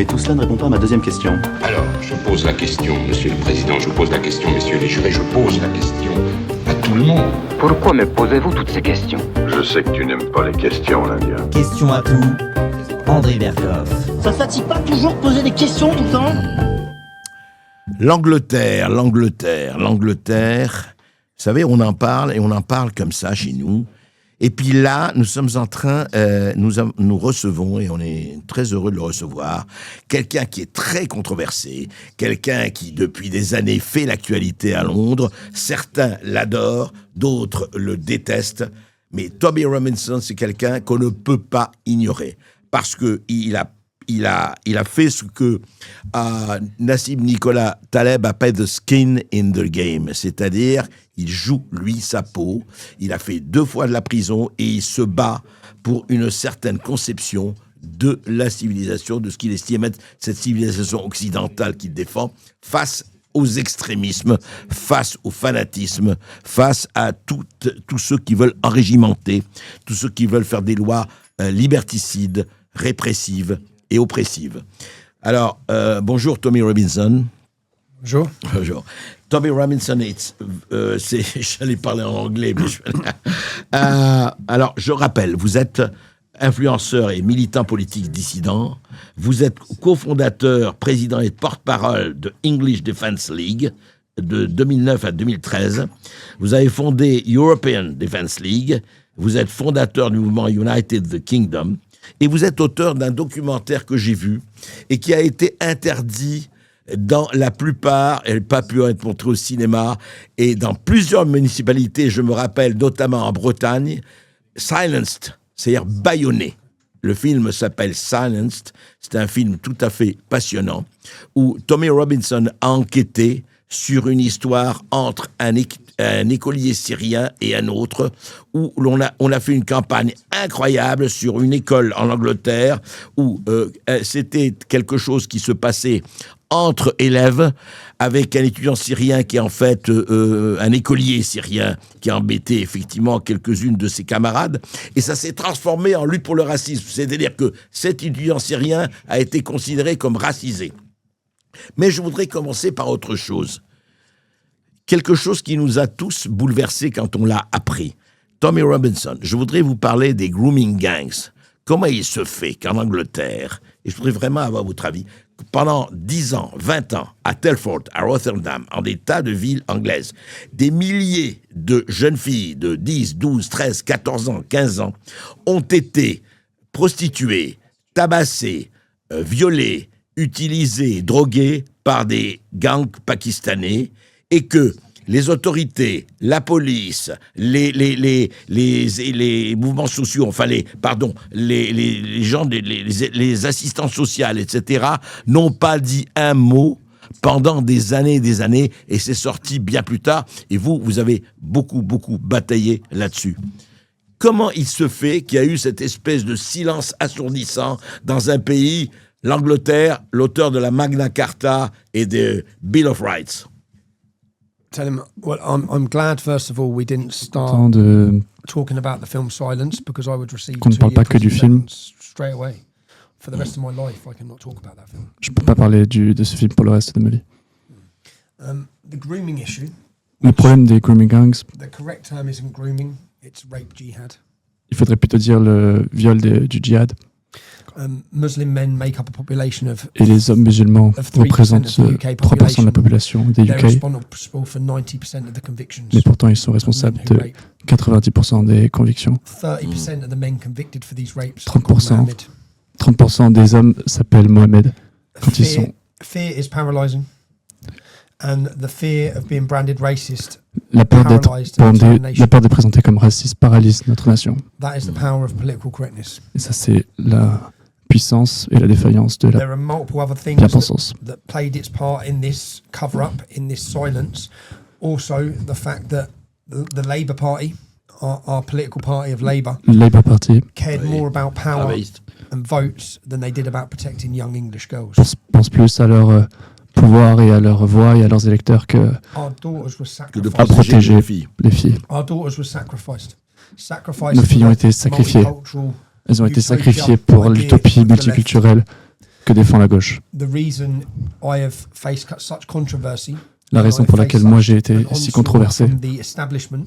mais tout cela ne répond pas à ma deuxième question. Alors, je pose la question, Monsieur le Président, je pose la question, messieurs les jurés, je pose la question à tout le monde. Pourquoi me posez-vous toutes ces questions? Je sais que tu n'aimes pas les questions, l'Indien. Question à tout, André Berkoff. Ça fatigue pas toujours de poser des questions tout le temps? L'Angleterre. Vous savez, on en parle et on en parle comme ça chez nous. Et puis là, nous sommes en train, nous recevons, et on est très heureux de le recevoir, quelqu'un qui est très controversé, quelqu'un qui, depuis des années, fait l'actualité à Londres. Certains l'adorent, d'autres le détestent. Mais Tommy Robinson, c'est quelqu'un qu'on ne peut pas ignorer. Parce que il a fait ce que Nassim Nicolas Taleb appelle the skin in the game, c'est-à-dire il joue, lui, sa peau. Il a fait 2 fois de la prison et il se bat pour une certaine conception de la civilisation, de ce qu'il estime être cette civilisation occidentale qu'il défend, face aux extrémismes, face au fanatisme, face à tous ceux qui veulent enrégimenter, tous ceux qui veulent faire des lois liberticides, répressives et oppressive. Alors, bonjour Tommy Robinson. Bonjour. Bonjour. Tommy Robinson, j'allais parler en anglais, mais alors, je rappelle, vous êtes influenceur et militant politique dissident. Vous êtes cofondateur, président et porte-parole de English Defence League de 2009 à 2013. Vous avez fondé European Defence League. Vous êtes fondateur du mouvement United the Kingdom. Et vous êtes auteur d'un documentaire que j'ai vu et qui a été interdit dans la plupart, elle n'a pas pu être montrée au cinéma, et dans plusieurs municipalités, je me rappelle notamment en Bretagne, Silenced, c'est-à-dire bâillonné. Le film s'appelle Silenced, c'est un film tout à fait passionnant, où Tommy Robinson a enquêté sur une histoire entre un écolier syrien et un autre, où on a fait une campagne incroyable sur une école en Angleterre, où c'était quelque chose qui se passait entre élèves, avec un étudiant syrien qui est en fait un écolier syrien qui a embêté effectivement quelques-unes de ses camarades, et ça s'est transformé en lutte pour le racisme, c'est-à-dire que cet étudiant syrien a été considéré comme racisé. Mais je voudrais commencer par autre chose. Quelque chose qui nous a tous bouleversés quand on l'a appris. Tommy Robinson, je voudrais vous parler des grooming gangs. Comment il se fait qu'en Angleterre, et je voudrais vraiment avoir votre avis, pendant 10 ans, 20 ans, à Telford, à Rotherham, en des tas de villes anglaises, des milliers de jeunes filles de 10, 12, 13, 14 ans, 15 ans ont été prostituées, tabassées, violées, utilisées, droguées par des gangs pakistanais, et que les autorités, la police, les mouvements sociaux, enfin les gens, les assistantes sociales, etc., n'ont pas dit un mot pendant des années, et c'est sorti bien plus tard, et vous avez beaucoup bataillé là-dessus. Comment il se fait qu'il y a eu cette espèce de silence assourdissant dans un pays, l'Angleterre, l'auteur de la Magna Carta et de Bill of Rights? Tell him, well, I'm glad, first of all, we didn't start talking about the film Silence, because I would receive qu'on ne parle pas que du film. Straight away. For the rest of my life, I cannot talk about that film. Je ne peux pas parler de ce film pour le reste de ma vie. The grooming issue. Le problème des grooming gangs. The correct term isn't grooming, it's rape jihad. Il faudrait plutôt dire le viol du djihad. Muslim men make up a population of, et les hommes musulmans représentent 3% de la population des UK. Mais pourtant, ils sont responsables de 90% des convictions. 30% des hommes s'appellent Mohamed quand ils sont... Fear is paralyzing. And the fear of being branded racist, la peur d'être présenté comme raciste paralyse notre nation. That is the power of political correctness. Et ça, c'est la puissance et la défaillance de la bien-pensance. That played its part in this cover-up, in this silence. Also, the fact that the Labour Party, our political party of Labour, cared more about power and votes than they did about protecting young English girls. Pense plus à leur pouvoir et à leur voix et à leurs électeurs que de protéger les filles. Nos filles ont été sacrifiées. Elles ont été sacrifiées pour l'utopie multiculturelle que défend la gauche. The reason I have faced such controversy, La raison pour laquelle moi j'ai été si controversé, from the establishment,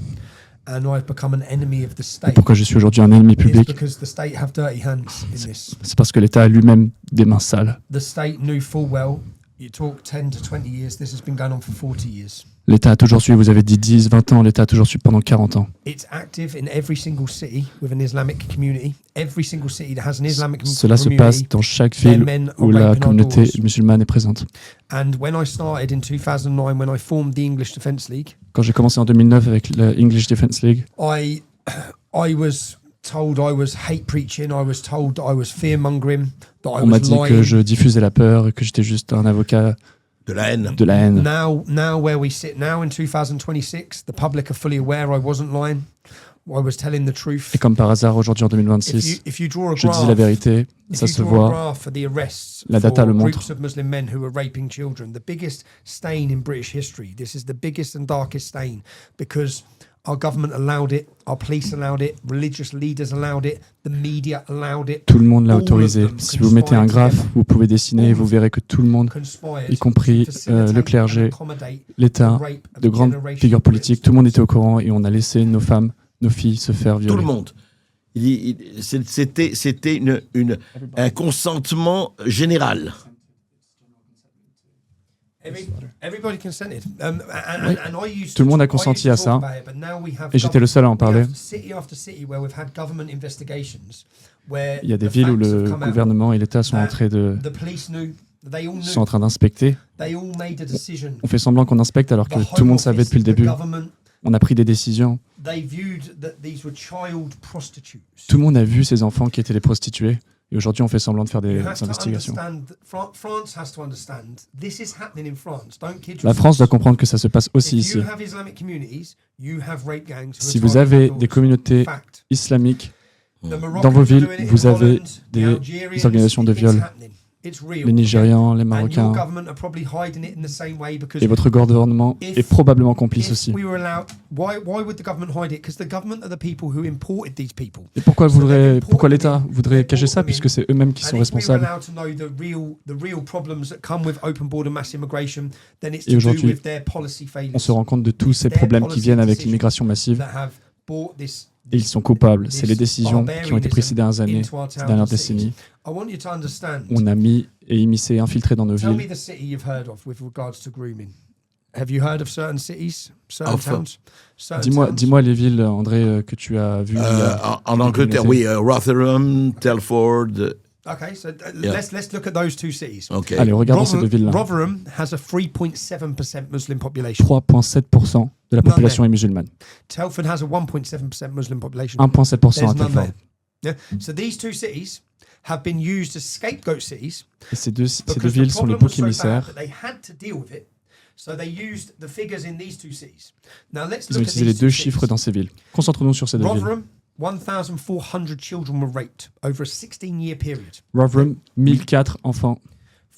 and I've become an enemy of the et state, pourquoi je suis aujourd'hui un ennemi is public, because the state have dirty hands in this. c'est parce que l'État a lui-même des mains sales. The state knew full well, you talk 10 to 20 years, this has been going on for 40 years. L'État a toujours su, vous avez dit 10, 20 ans, l'État a toujours su pendant 40 ans. It's active in every single city with an Islamic community. Every single city that has an Islamic Cela se community. passe dans chaque ville où la communauté musulmane est présente. And when I started in 2009, when I formed the English Defence League, Quand j'ai commencé en 2009 avec la English Defence League, I was told I was hate preaching. I was told that I was fear mongering. That I on m'a was dit que lying. je diffusais la peur et que j'étais juste un avocat De la haine. de la haine. Now where we sit now in 2026, the public are fully aware I wasn't lying. I was telling the truth. Et comme par hasard, aujourd'hui en 2026, If you draw a je dis la graph, vérité, ça se voit. for the arrests La data for le montre. groups of Muslim men who are raping children, the biggest stain in British history. This is the biggest and darkest stain because our government allowed it, our police allowed it, religious leaders allowed it, the media allowed it. Tout le monde l'a All of autorisé. them Si vous mettez un conspired graphe, vous pouvez dessiner et vous verrez que tout le monde, conspired y compris to facilitate le clergé, and accommodate l'État, the rape of de grandes generations figures of politiques, Brits. tout le monde était au courant et on a laissé nos femmes, nos filles se faire violer. Tout le monde. C'était un consentement général. Everybody consented. Oui. And I used Tout le monde a I used consenti to à talk ça. about it, but now we have Et j'étais le seul à en parler. we have City after city where we've had government investigations where Il y a des the villes où facts have le come out. gouvernement et l'État sont en train de The police knew, they all sont en knew, train d'inspecter. they all made a decision. On fait semblant qu'on inspecte alors que The tout le monde Home savait Office, depuis le the début. government, On a pris des décisions. they viewed that these were child prostitutes. Tout le monde a vu ces enfants qui étaient les prostituées. Et aujourd'hui, on fait semblant de faire des You have to investigations. understand, France has to understand, this is happening in France. Don't kid La yourself. France doit comprendre que ça se passe aussi If ici. you have Islamic communities, you have rape gangs who Si are vous targeting avez adults. des communautés Fact. islamiques, The dans Moroccans vos are villes, doing it in vous avez Holland, the des Algerians, organisations de it's viol. happening. It's real. Les Nigérians, les And your Marocains. government are probably hiding it in the same way because Et votre gouvernement If- est probablement complice if aussi. we were allowed, why would the government hide it? Because the government are the people who imported these people. Et pourquoi So they've pourquoi imported l'État them in, voudrait they've cacher brought ça them in. puisque c'est eux-mêmes qui sont And if we were responsables. allowed to know the real problems that come with open border mass immigration, then it's Et to do aujourd'hui, with their policy failures. On se rend compte de tous ces problèmes qui viennent avec l'immigration massive. that have brought this Et ils sont coupables. C'est les décisions qui ont été prises ces dernières années, ces dernières décennies. I want you to understand. On a mis et immiscé, infiltré dans nos Tell me villes. the city you've heard of with regards to grooming. Have you heard of certain cities, certain Enfin, towns? Certain towns? Dis-moi les villes, André, que tu as vues. En Angleterre, oui, Rotherham, Telford. Okay, so Yeah. let's look at those two cities. Ok. Allez, regardons ces deux villes-là. Rotherham has a 3.7% Muslim population. 3,7% de la population est musulmane. Telford has a 1.7% Muslim population. 1,7% à There's none Telford. there. Yeah? So these two cities have been used as scapegoat cities Et ces deux because villes the sont les problem boucs was so bad émissaires. that they had to deal with it. So they used the figures in these two cities. Now let's Ils ont look at utilisé les these deux two chiffres cities. dans ces villes. Concentrons-nous sur ces deux villes. Rotherham, 1,400 children were raped over a 16-year period. Rotherham, 1004 enfants.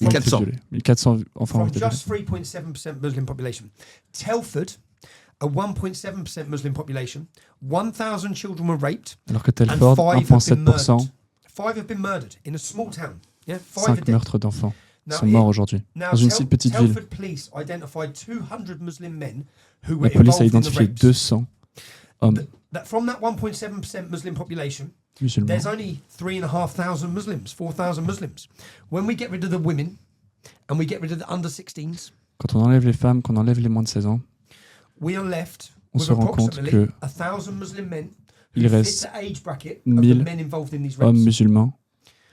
ont été 1400. violés. 1400 enfants ont From été violés. just 3.7% Muslim population. Telford, a 1.7% Muslim population, 1,000 children were raped, Alors que and Telford, 5 have been 1,7%, murdered. 5 have been murdered in a small town. Yeah, 5 are 5 dead. meurtres d'enfants Now, sont morts aujourd'hui. Now, Dans une si petite ville, Telford police identified 200 Muslim men who la were police a involved in the identifié rapes. 200 hommes That from that 1.7% Muslim population, musulmans. there's only 3,500 Muslims, 4,000 Muslims. When we get rid of the women and we get rid of the under 16s, Quand on enlève les femmes, qu'on enlève les moins de 16 ans, we are left on with se rend compte approximately que 1,000 Muslim men who il fit reste the age bracket of the 1000 men involved in these hommes rapes, musulmans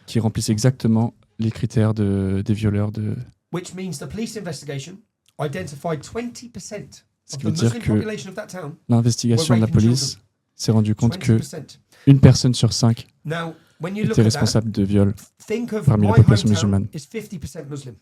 qui remplissent exactement les critères des violeurs de... which means the police investigation identified 20% Ce of qui the veut dire Muslim que population of that town. l'investigation de la raping police s'est rendu compte que 20%. une personne sur 5 Now, when you look était at that, responsable de viol. think of parmi la my population hometown musulmane. is 50% Muslim.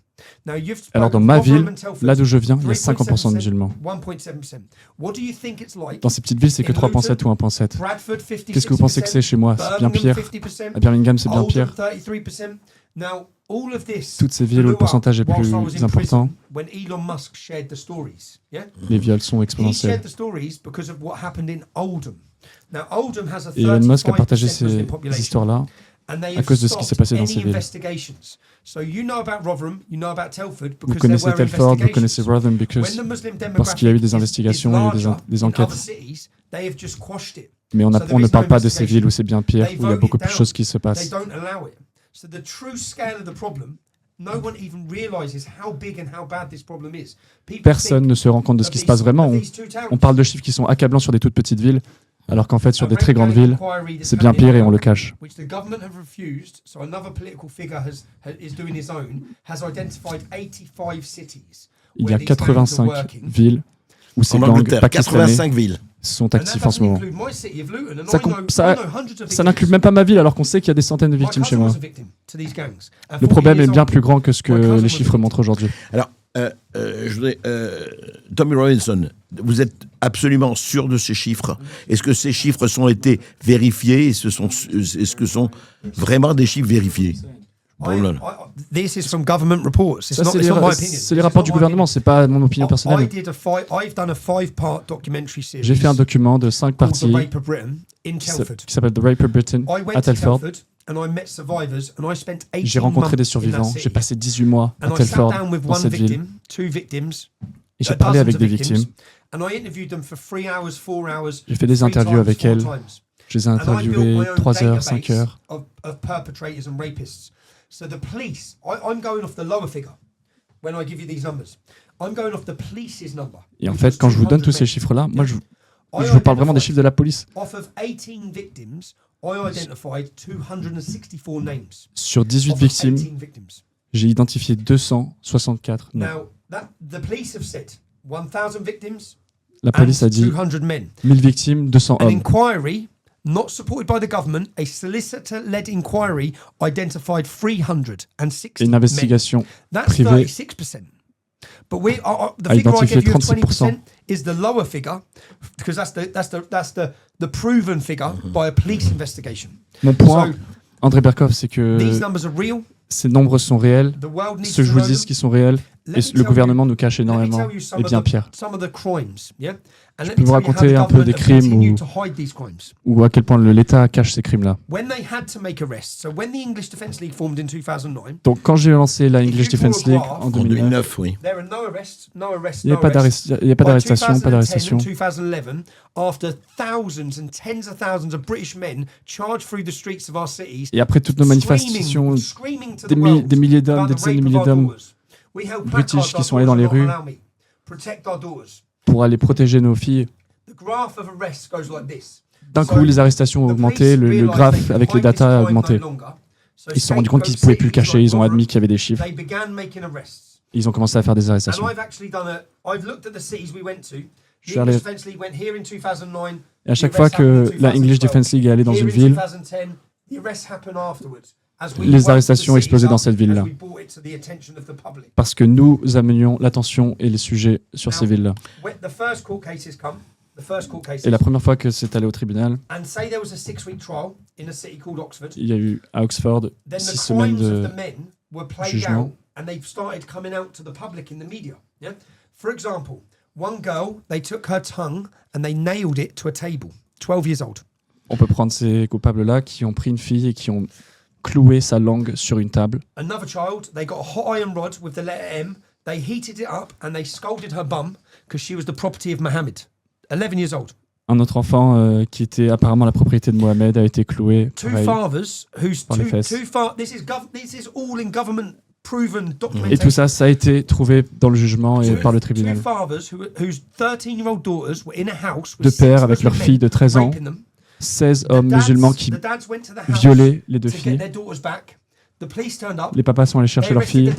Now, you've Alors spoken dans ma of Rotherham ville, and Telford, là d'où je viens, il y a 50% 3.7%, de musulmans. 1.7%. What do you think it's like? Dans ces petites villes, c'est que 3,7 ou 1,7. Bradford, 50%. Qu'est-ce que vous pensez que c'est chez moi? C'est bien Birmingham, pire. 50%. À Birmingham, c'est bien Oldham, pire. 33%. Now, all of this Toutes ces villes où blew le pourcentage est up whilst I was plus in important, prison when Elon Musk shared the stories. Yeah? les viols sont He exponentiels. shared the stories because of what happened in Oldham. Now, Oldham has a Et Elon Musk a partagé 35% Muslim ces population. histoires-là. à cause de ce qui s'est passé dans ces villes. Vous connaissez Telford, vous connaissez Rotherham parce qu'il y a eu des investigations, il y a eu des enquêtes. Mais on ne parle pas de ces villes où c'est bien pire, où il y a beaucoup plus de choses qui se passent. Personne ne se rend compte de ce qui se passe vraiment. On parle de chiffres qui sont accablants sur des toutes petites villes, alors qu'en fait, sur des très grandes villes, c'est bien pire et on le cache. Il y a 85 villes où ces gangs pakistanais sont actifs en ce moment. Ça n'inclut même pas ma ville, alors qu'on sait qu'il y a des centaines de victimes chez moi. Le problème est bien plus grand que ce que les chiffres montrent aujourd'hui. Alors, je voudrais, Tommy Robinson, vous êtes absolument sûr de ces chiffres? Est-ce que ces chiffres ont été vérifiés? Est-ce que sont vraiment des chiffres vérifiés? C'est les rapports du gouvernement, c'est pas mon opinion personnelle. J'ai fait un document de 5 parties qui s'appelle The Rape of Britain à Telford. J'ai rencontré des survivants, j'ai passé 18 mois à Telford, dans cette ville, et j'ai parlé avec des victimes. J'ai fait des interviews avec elles. Je les ai interviewées 3 heures, 5 heures. So the police, I'm going off the lower figure when I give you these numbers. I'm going off the police's number. Et en fait, quand je vous donne tous ces chiffres-là, moi je vous parle vraiment des chiffres de la police. Off of 18 victims, I identified 264 names. Sur 18 victimes, j'ai identifié 264 noms. Now, the police have said 1000 victims. La police a dit 1000 victimes, 200 hommes. An inquiry not supported by the government, a solicitor-led inquiry identified 306 Une investigation privée a identifié 36%. Is the lower figure because that's the proven figure by a police investigation. Mon point, André Berkoff, c'est que ces nombres sont réels, ceux que je vous dis qui sont réels, et le gouvernement nous cache énormément, et bien pire. Je peux vous raconter un peu des crimes ou à quel point l'État cache ces crimes-là. Donc quand j'ai lancé la English Defense League en 2009, oui. Il n'y a pas d'arrestation, pas d'arrestation. Et après toutes nos manifestations, des milliers d'hommes, des dizaines de milliers d'hommes british qui sont allés dans les rues pour aller protéger nos filles. D'un coup, les arrestations ont augmenté, le graphe avec les datas a augmenté. Ils se sont rendus compte qu'ils ne pouvaient plus le cacher, ils ont admis qu'il y avait des chiffres. Ils ont commencé à faire des arrestations. Je suis allé... Et à chaque fois que la English Defense League est allée dans une ville, les arrestations explosaient dans cette ville-là. Parce que nous amenions l'attention et les sujets sur ces villes-là. Et la première fois que c'est allé au tribunal, il y a eu à Oxford 6 semaines de jugement. On peut prendre ces coupables-là qui ont pris une fille et qui ont cloué sa langue sur une table. Another child, they got a hot iron rod with the letter M. They heated it up and they scalded her bum because she was the property of Mohammed. 11 years old. Un autre enfant qui était apparemment la propriété de Mohamed a été cloué par les fesses. This is all in government proven documentation. Et tout ça, ça a été trouvé dans le jugement et par le tribunal. Deux pères avec leur fille de 13 ans. 16 hommes musulmans qui violaient les deux filles. Les papas sont allés chercher leurs filles.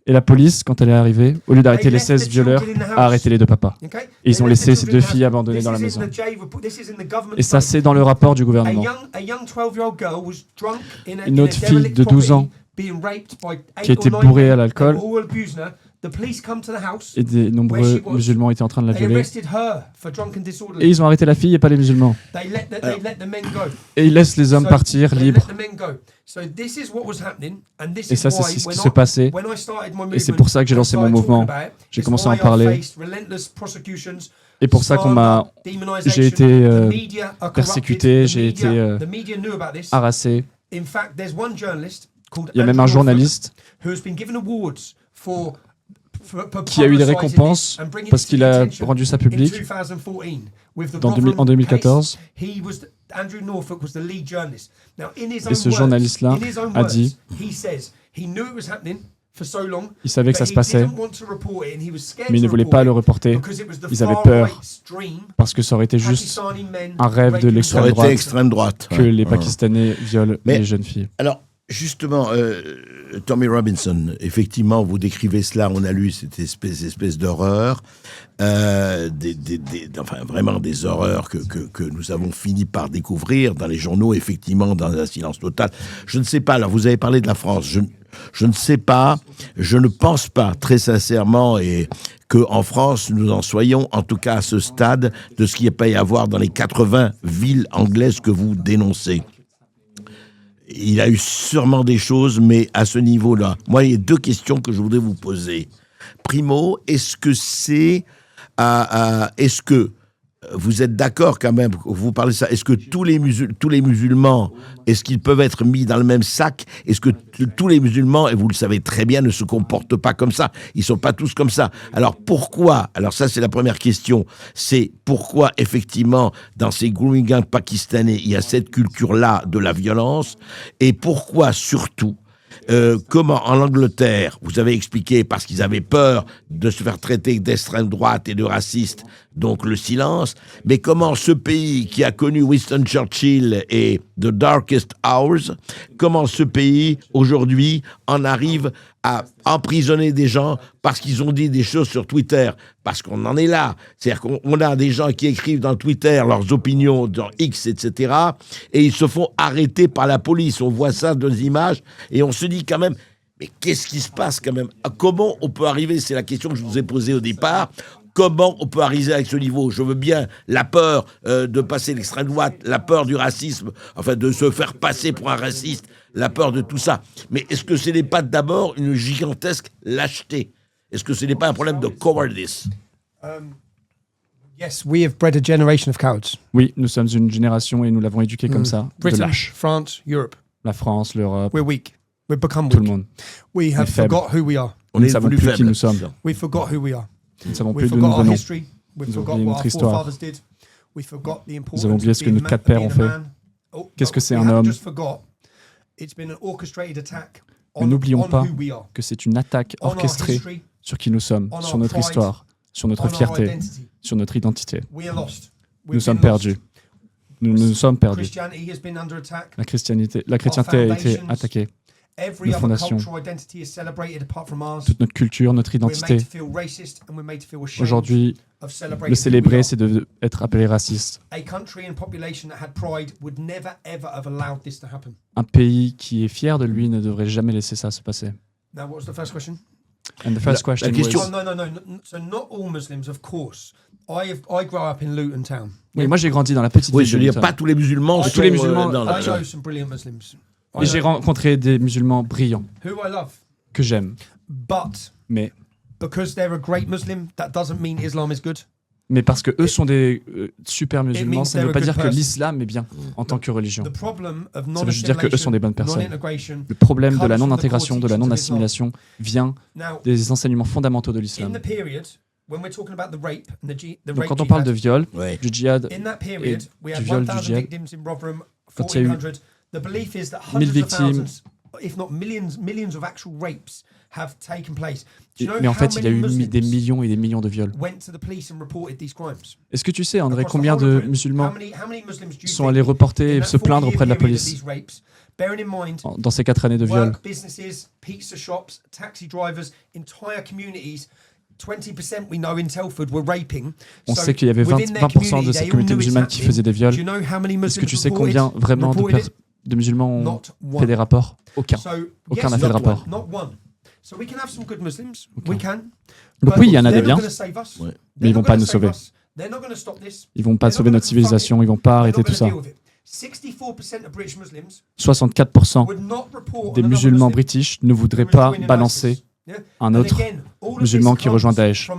Et la police, quand elle est arrivée, au lieu d'arrêter les 16 violeurs, a arrêté les deux papas. Et ils ont laissé ces deux filles abandonnées dans la maison. Et ça, c'est dans le rapport du gouvernement. Une autre fille de 12 ans qui a été bourrée à l'alcool, et des nombreux musulmans étaient en train de la violer. Et ils ont arrêté la fille et pas les musulmans. Et ils laissent les hommes partir libres. Et ça, c'est ce qui se passait. Et c'est pour ça que j'ai lancé mon mouvement. J'ai commencé à en parler. Et pour ça j'ai été persécuté, j'ai été harassé. In fact, there's one journalist called Il y a même un journaliste qui a eu des récompenses parce qu'il a rendu ça public en 2014. Et ce journaliste-là a dit, il savait que ça se passait, mais il ne voulait pas le reporter. Ils avaient peur parce que ça aurait été juste un rêve de l'extrême droite que les Pakistanais violent les jeunes filles. Alors, justement, Tommy Robinson, effectivement, vous décrivez cela, on a lu cette espèce d'horreur, enfin vraiment des horreurs que nous avons fini par découvrir dans les journaux, effectivement, dans un silence total. Je ne sais pas, alors vous avez parlé de la France, je ne sais pas, je ne pense pas, très sincèrement, et qu'en France, nous en soyons, en tout cas à ce stade, de ce qu'il peut y avoir dans les 80 villes anglaises que vous dénoncez. Il a eu sûrement des choses, mais à ce niveau-là. Moi, il y a deux questions que je voudrais vous poser. Primo, est-ce que vous êtes d'accord quand même, vous parlez de ça, est-ce que tous les musulmans, est-ce qu'ils peuvent être mis dans le même sac? Est-ce que tous les musulmans, et vous le savez très bien, ne se comportent pas comme ça? Ils ne sont pas tous comme ça. Alors pourquoi? Alors ça, c'est la première question. C'est pourquoi, effectivement, dans ces grooming gangs pakistanais, il y a cette culture-là de la violence? Et pourquoi, surtout, comment en Angleterre, vous avez expliqué, parce qu'ils avaient peur de se faire traiter d'extrême droite et de raciste, donc le silence, mais comment ce pays qui a connu Winston Churchill et The Darkest Hours, comment ce pays aujourd'hui en arrive à emprisonner des gens parce qu'ils ont dit des choses sur Twitter, parce qu'on en est là, c'est-à-dire qu'on a des gens qui écrivent dans Twitter leurs opinions, dans X, etc., et ils se font arrêter par la police, on voit ça dans les images, et on se dit quand même, mais qu'est-ce qui se passe quand même? Comment on peut arriver, c'est la question que je vous ai posée au départ, comment on peut arriver avec ce niveau? Je veux bien la peur de passer l'extrême droite, la peur du racisme, enfin de se faire passer pour un raciste, la peur de tout ça. Mais est-ce que ce n'est pas d'abord une gigantesque lâcheté? Est-ce que ce n'est pas un problème de cowardice? Yes, we have bred a generation of cowards. Oui, nous sommes une génération et nous l'avons éduquée comme ça, de Britain, lâches. France, Europe. La France, l'Europe, We're weak. We've become tout weak. le monde. We have forgot who we are. Nous ne savons plus qui nous sommes. We forgot who we are. Nous ne savons We plus d'où nous forgot our venons. history. We Nous avons forgot oublié what notre our histoire. forefathers did. We forgot the importance Nous avons oublié of ce que being nos quatre pères ont being a fait. man. Oh, Qu'est-ce que c'est we un haven't homme? just forgot. It's been an orchestrated attack Mais n'oublions on pas who we are, que c'est une attaque on our orchestrée history, sur qui nous sommes, on sur our notre pride, histoire, sur notre on our fierté, identity. sur notre identité. We are lost. Nous sommes perdus. Nous sommes perdus. Christianity has been under attack. La chrétienté a été attaquée. Every Nos other fondations, cultural identity is celebrated apart from ours. toute notre culture, notre We're made identité. to feel racist and we're made to feel ashamed Aujourd'hui, of celebrating le who we célébrer, are. c'est d'être appelé raciste. A country and population that had pride would never ever have allowed this to happen. Un pays qui est fier de lui ne devrait jamais laisser ça se passer. Now, what was the first question? And the first question question- was... Oh, no. So not all Muslims, of course. I grow up in Luton Town. Oui, moi j'ai grandi dans la petite Oui, ville je de veux dire, Luton. pas tous les musulmans Tous sont les musulmans, dans I la... know some brilliant Muslims. Et j'ai rencontré des musulmans brillants Who I love. que j'aime. But Mais because they're a great Muslim, that doesn't mean Islam is good. parce que eux sont des super musulmans, means ça ne veut they're pas a dire good que person. l'islam est bien en tant que religion. The problem of Ça veut juste dire que eux sont des bonnes personnes. non-integration. Le problème de la comes from the non-intégration, de la core teachings of non-assimilation vient Now, des enseignements fondamentaux de in l'islam. the period when we're talking about the rape and the Donc rape quand on parle de jihad, viol, Ouais. du djihad, in that period, we du had viol, du 1,000 djihad, victims in Rotherham, quand il y a eu 1,400. The belief is that 1000 hundreds of victimes, thousands, if not millions of actual rapes have taken place. Do you know mais en how fait il y a many eu Muslims des millions et des millions de viols. went to the police and reported these crimes? Est-ce que tu sais, André, Across the combien whole de of Britain, musulmans how many Muslims do you sont think allés reporter in et that se plaindre 40-year auprès de la period of police these rapes, bearing in mind dans ces 4 années de viol? work businesses, pizza shops, taxi drivers, entire communities. 20% we know in Telford were raping. On So sait qu'il y avait within their 20% de community, ces they all communautés knew it's musulmanes qui happening. faisaient des viols. Do you know how many Est-ce que tu sais Muslims combien vraiment reported it? de musulmans ont Not fait one. des rapports? Aucun. So, Aucun yes, n'a fait de not rapport. one, not one. So we can have some good Muslims. We can. Donc But oui, il y en a they're des not biens, gonna save us. Ouais. They're mais ils not vont pas gonna nous save sauver. us. They're not gonna stop this. Ils vont pas They're sauver not notre gonna civilisation, ils vont pas They're arrêter not tout gonna ça. deal with it. 64% of British Muslims 64% would not report des on another musulmans Muslim british ne voudraient who was pas joining balancer ISIS. Yeah? un And autre again, musulman qui rejoint Daesh.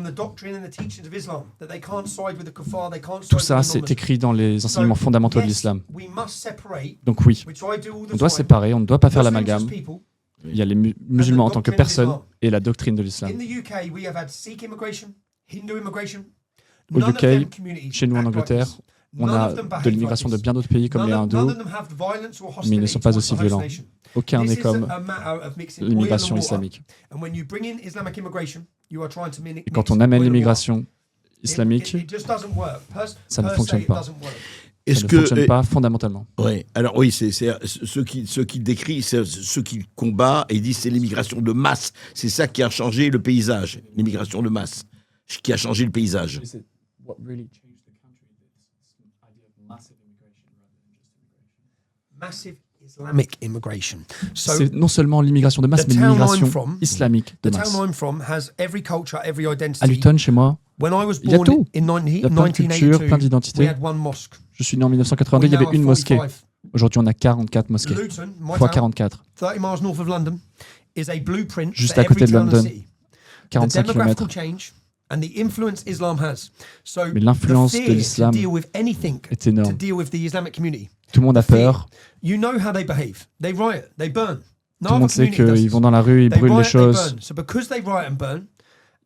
Tout ça, c'est écrit dans les enseignements fondamentaux de l'islam. Donc oui, on doit séparer, on ne doit pas faire l'amalgame. Il y a les musulmans en tant que personne et la doctrine de l'islam. Au UK, chez nous en Angleterre, on a de l'immigration de bien d'autres pays comme les hindous, mais ils ne sont pas aussi violents. Aucun n'est comme l'immigration islamique. Et quand on amène l'immigration islamique, ça ne fonctionne pas. Ça ne fonctionne pas fondamentalement. Oui, alors oui, c'est ceux qui décrit, ceux qui combattent et disent c'est l'immigration de masse. C'est ça qui a changé le paysage, l'immigration de masse, qui a changé le paysage. C'est non seulement l'immigration de masse, mais l'immigration islamique de masse. À Luton, chez moi, il y a tout. Il y a plein de cultures, plein d'identités. Je suis né en 1982, il y avait une mosquée. Aujourd'hui, on a 44 mosquées. Fois 44. Juste à côté de London. 45 km. Mais l'influence de l'islam est énorme. Tout le monde a peur. Tout le monde sait qu'ils vont dans la rue, ils brûlent les choses.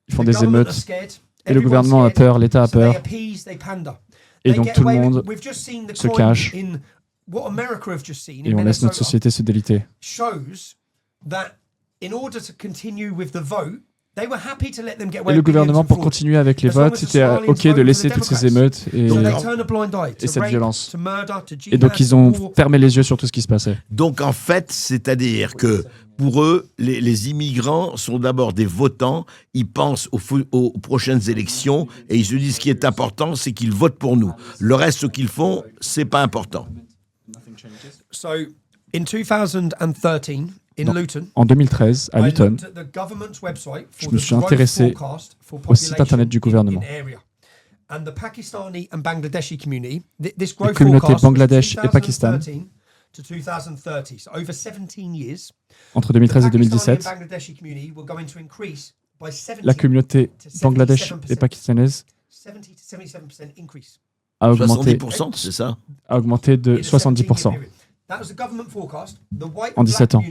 Ils font des émeutes. Et le gouvernement a peur, l'État a peur. Et donc tout le monde se cache. Et on laisse notre société se déliter. Et le gouvernement, pour continuer avec les votes, c'était OK de laisser toutes ces émeutes et cette violence. Et donc, ils ont fermé les yeux sur tout ce qui se passait. Donc, en fait, c'est-à-dire que pour eux, les immigrants sont d'abord des votants, ils pensent aux prochaines élections et ils se disent ce qui est important, c'est qu'ils votent pour nous. Le reste, ce qu'ils font, c'est pas important. En 2013, à Luton, je me suis intéressé au site internet du gouvernement. Les communautés Bangladesh et Pakistan, entre 2013 et 2017, la communauté Bangladesh et pakistanaise a augmenté, 70%, c'est ça ? A augmenté de 70%. En 17 ans.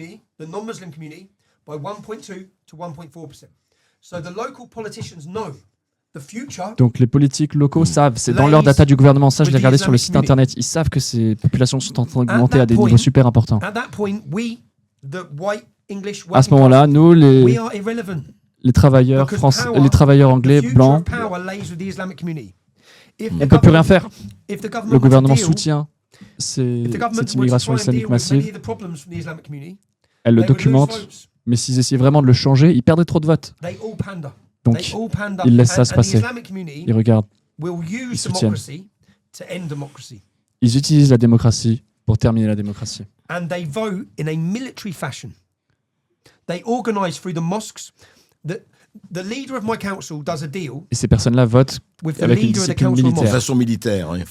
Donc les politiques locaux savent, c'est dans leurs data du gouvernement, ça je l'ai regardé sur le site internet, ils savent que ces populations sont en train d'augmenter à des niveaux super importants. À ce moment-là, nous, les travailleurs français, les travailleurs anglais, blancs, on ne peut plus rien faire. Le gouvernement soutient cette immigration islamique massive. Elle le documente, mais s'ils essayaient vraiment de le changer, ils perdraient trop de votes. Donc, ils laissent ça se passer. Ils regardent. Ils soutiennent. Ils utilisent la démocratie pour terminer la démocratie. Et ces personnes-là votent avec une discipline militaire. De façon militaire, oui.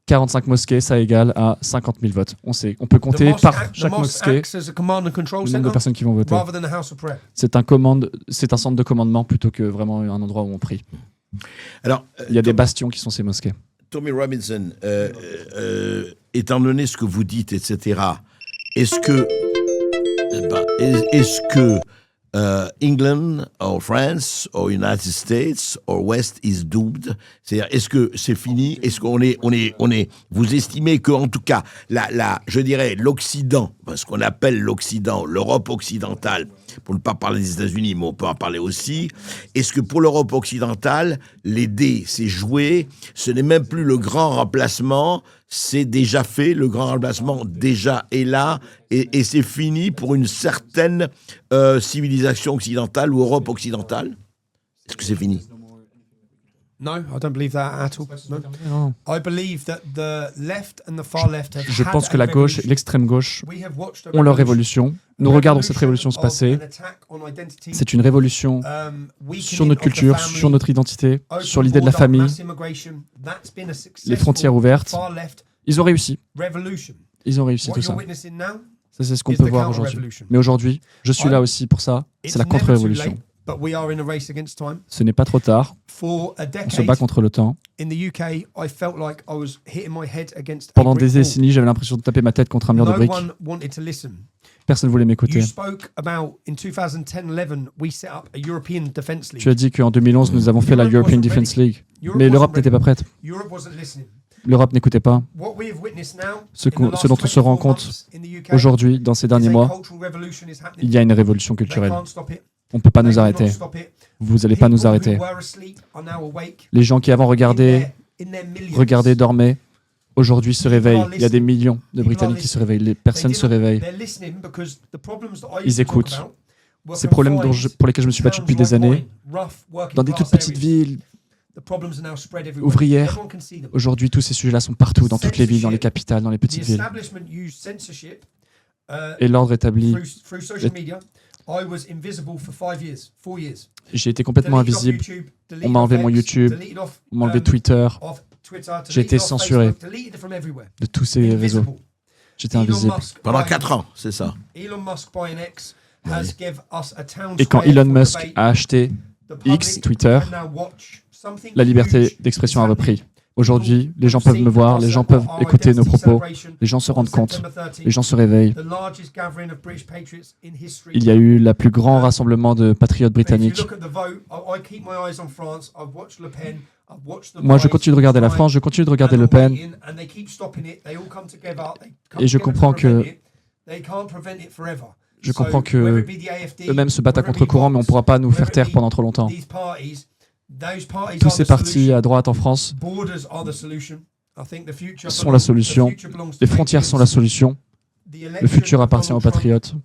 45 mosquées, ça égale à 50 000 votes. On sait, on peut compter par chaque mosquée le nombre de personnes qui vont voter. C'est un centre de commandement plutôt que vraiment un endroit où on prie. Alors, il y a des bastions qui sont ces mosquées. Tommy Robinson, étant donné ce que vous dites, etc., est-ce que England or France or United States or West is doomed? C'est-à-dire, est-ce que c'est fini? Est-ce qu'on est, vous estimez que, en tout cas, je dirais, l'Occident, ce qu'on appelle l'Occident, l'Europe occidentale, pour ne pas parler des États-Unis, mais on peut en parler aussi, est-ce que pour l'Europe occidentale, les dés, c'est joué, ce n'est même plus le grand remplacement, c'est déjà fait, le grand remplacement déjà est là, et c'est fini pour une certaine civilisation occidentale ou Europe occidentale? Est-ce que c'est fini? No, I don't believe that at all. No. I believe that the left and the far left have Je pense que la gauche et l'extrême gauche ont leur révolution. Nous regardons cette révolution se passer. C'est une révolution sur notre culture, sur notre identité, sur l'idée de la famille, les frontières ouvertes. Ils ont réussi. Ils ont réussi tout ça. Ça, c'est ce qu'on peut voir aujourd'hui. Mais aujourd'hui, je suis là aussi pour ça. C'est la contre-révolution. Ce n'est pas trop tard. On se bat contre le temps. Pendant des décennies, j'avais l'impression de taper ma tête contre un mur de briques. Personne ne voulait m'écouter. Tu as dit qu'en 2011, nous avons fait la European Defense League. Mais l'Europe n'était pas prête. L'Europe n'écoutait pas. Ce dont on se rend compte aujourd'hui, dans ces derniers mois, il y a une révolution culturelle. On ne peut pas nous arrêter. Vous n'allez pas nous arrêter. Les gens qui avant regardaient, dormaient, aujourd'hui se réveillent. Il y a des millions de Britanniques qui se réveillent. Les personnes se réveillent. Ils écoutent. Ces problèmes pour lesquels je me suis battu depuis des années, dans des toutes petites villes ouvrières, aujourd'hui tous ces sujets-là sont partout, dans toutes les villes, dans les capitales, dans les petites villes. Et l'ordre établi. J'ai été complètement invisible. On m'a enlevé mon YouTube, on m'a enlevé Twitter. J'ai été censuré de tous ces réseaux. J'étais invisible. Pendant 4 ans, c'est ça. Et quand Elon Musk a acheté X, Twitter, la liberté d'expression a repris. Aujourd'hui, les gens peuvent me voir, les gens peuvent écouter nos propos, les gens se rendent compte, les gens se réveillent. Il y a eu le plus grand rassemblement de patriotes britanniques. Moi, je continue de regarder la France, je continue de regarder Le Pen, et je comprends que eux-mêmes se battent à contre-courant, mais on ne pourra pas nous faire taire pendant trop longtemps. Tous ces partis à droite en France sont la solution. Les frontières sont la solution. Le futur appartient aux patriotes.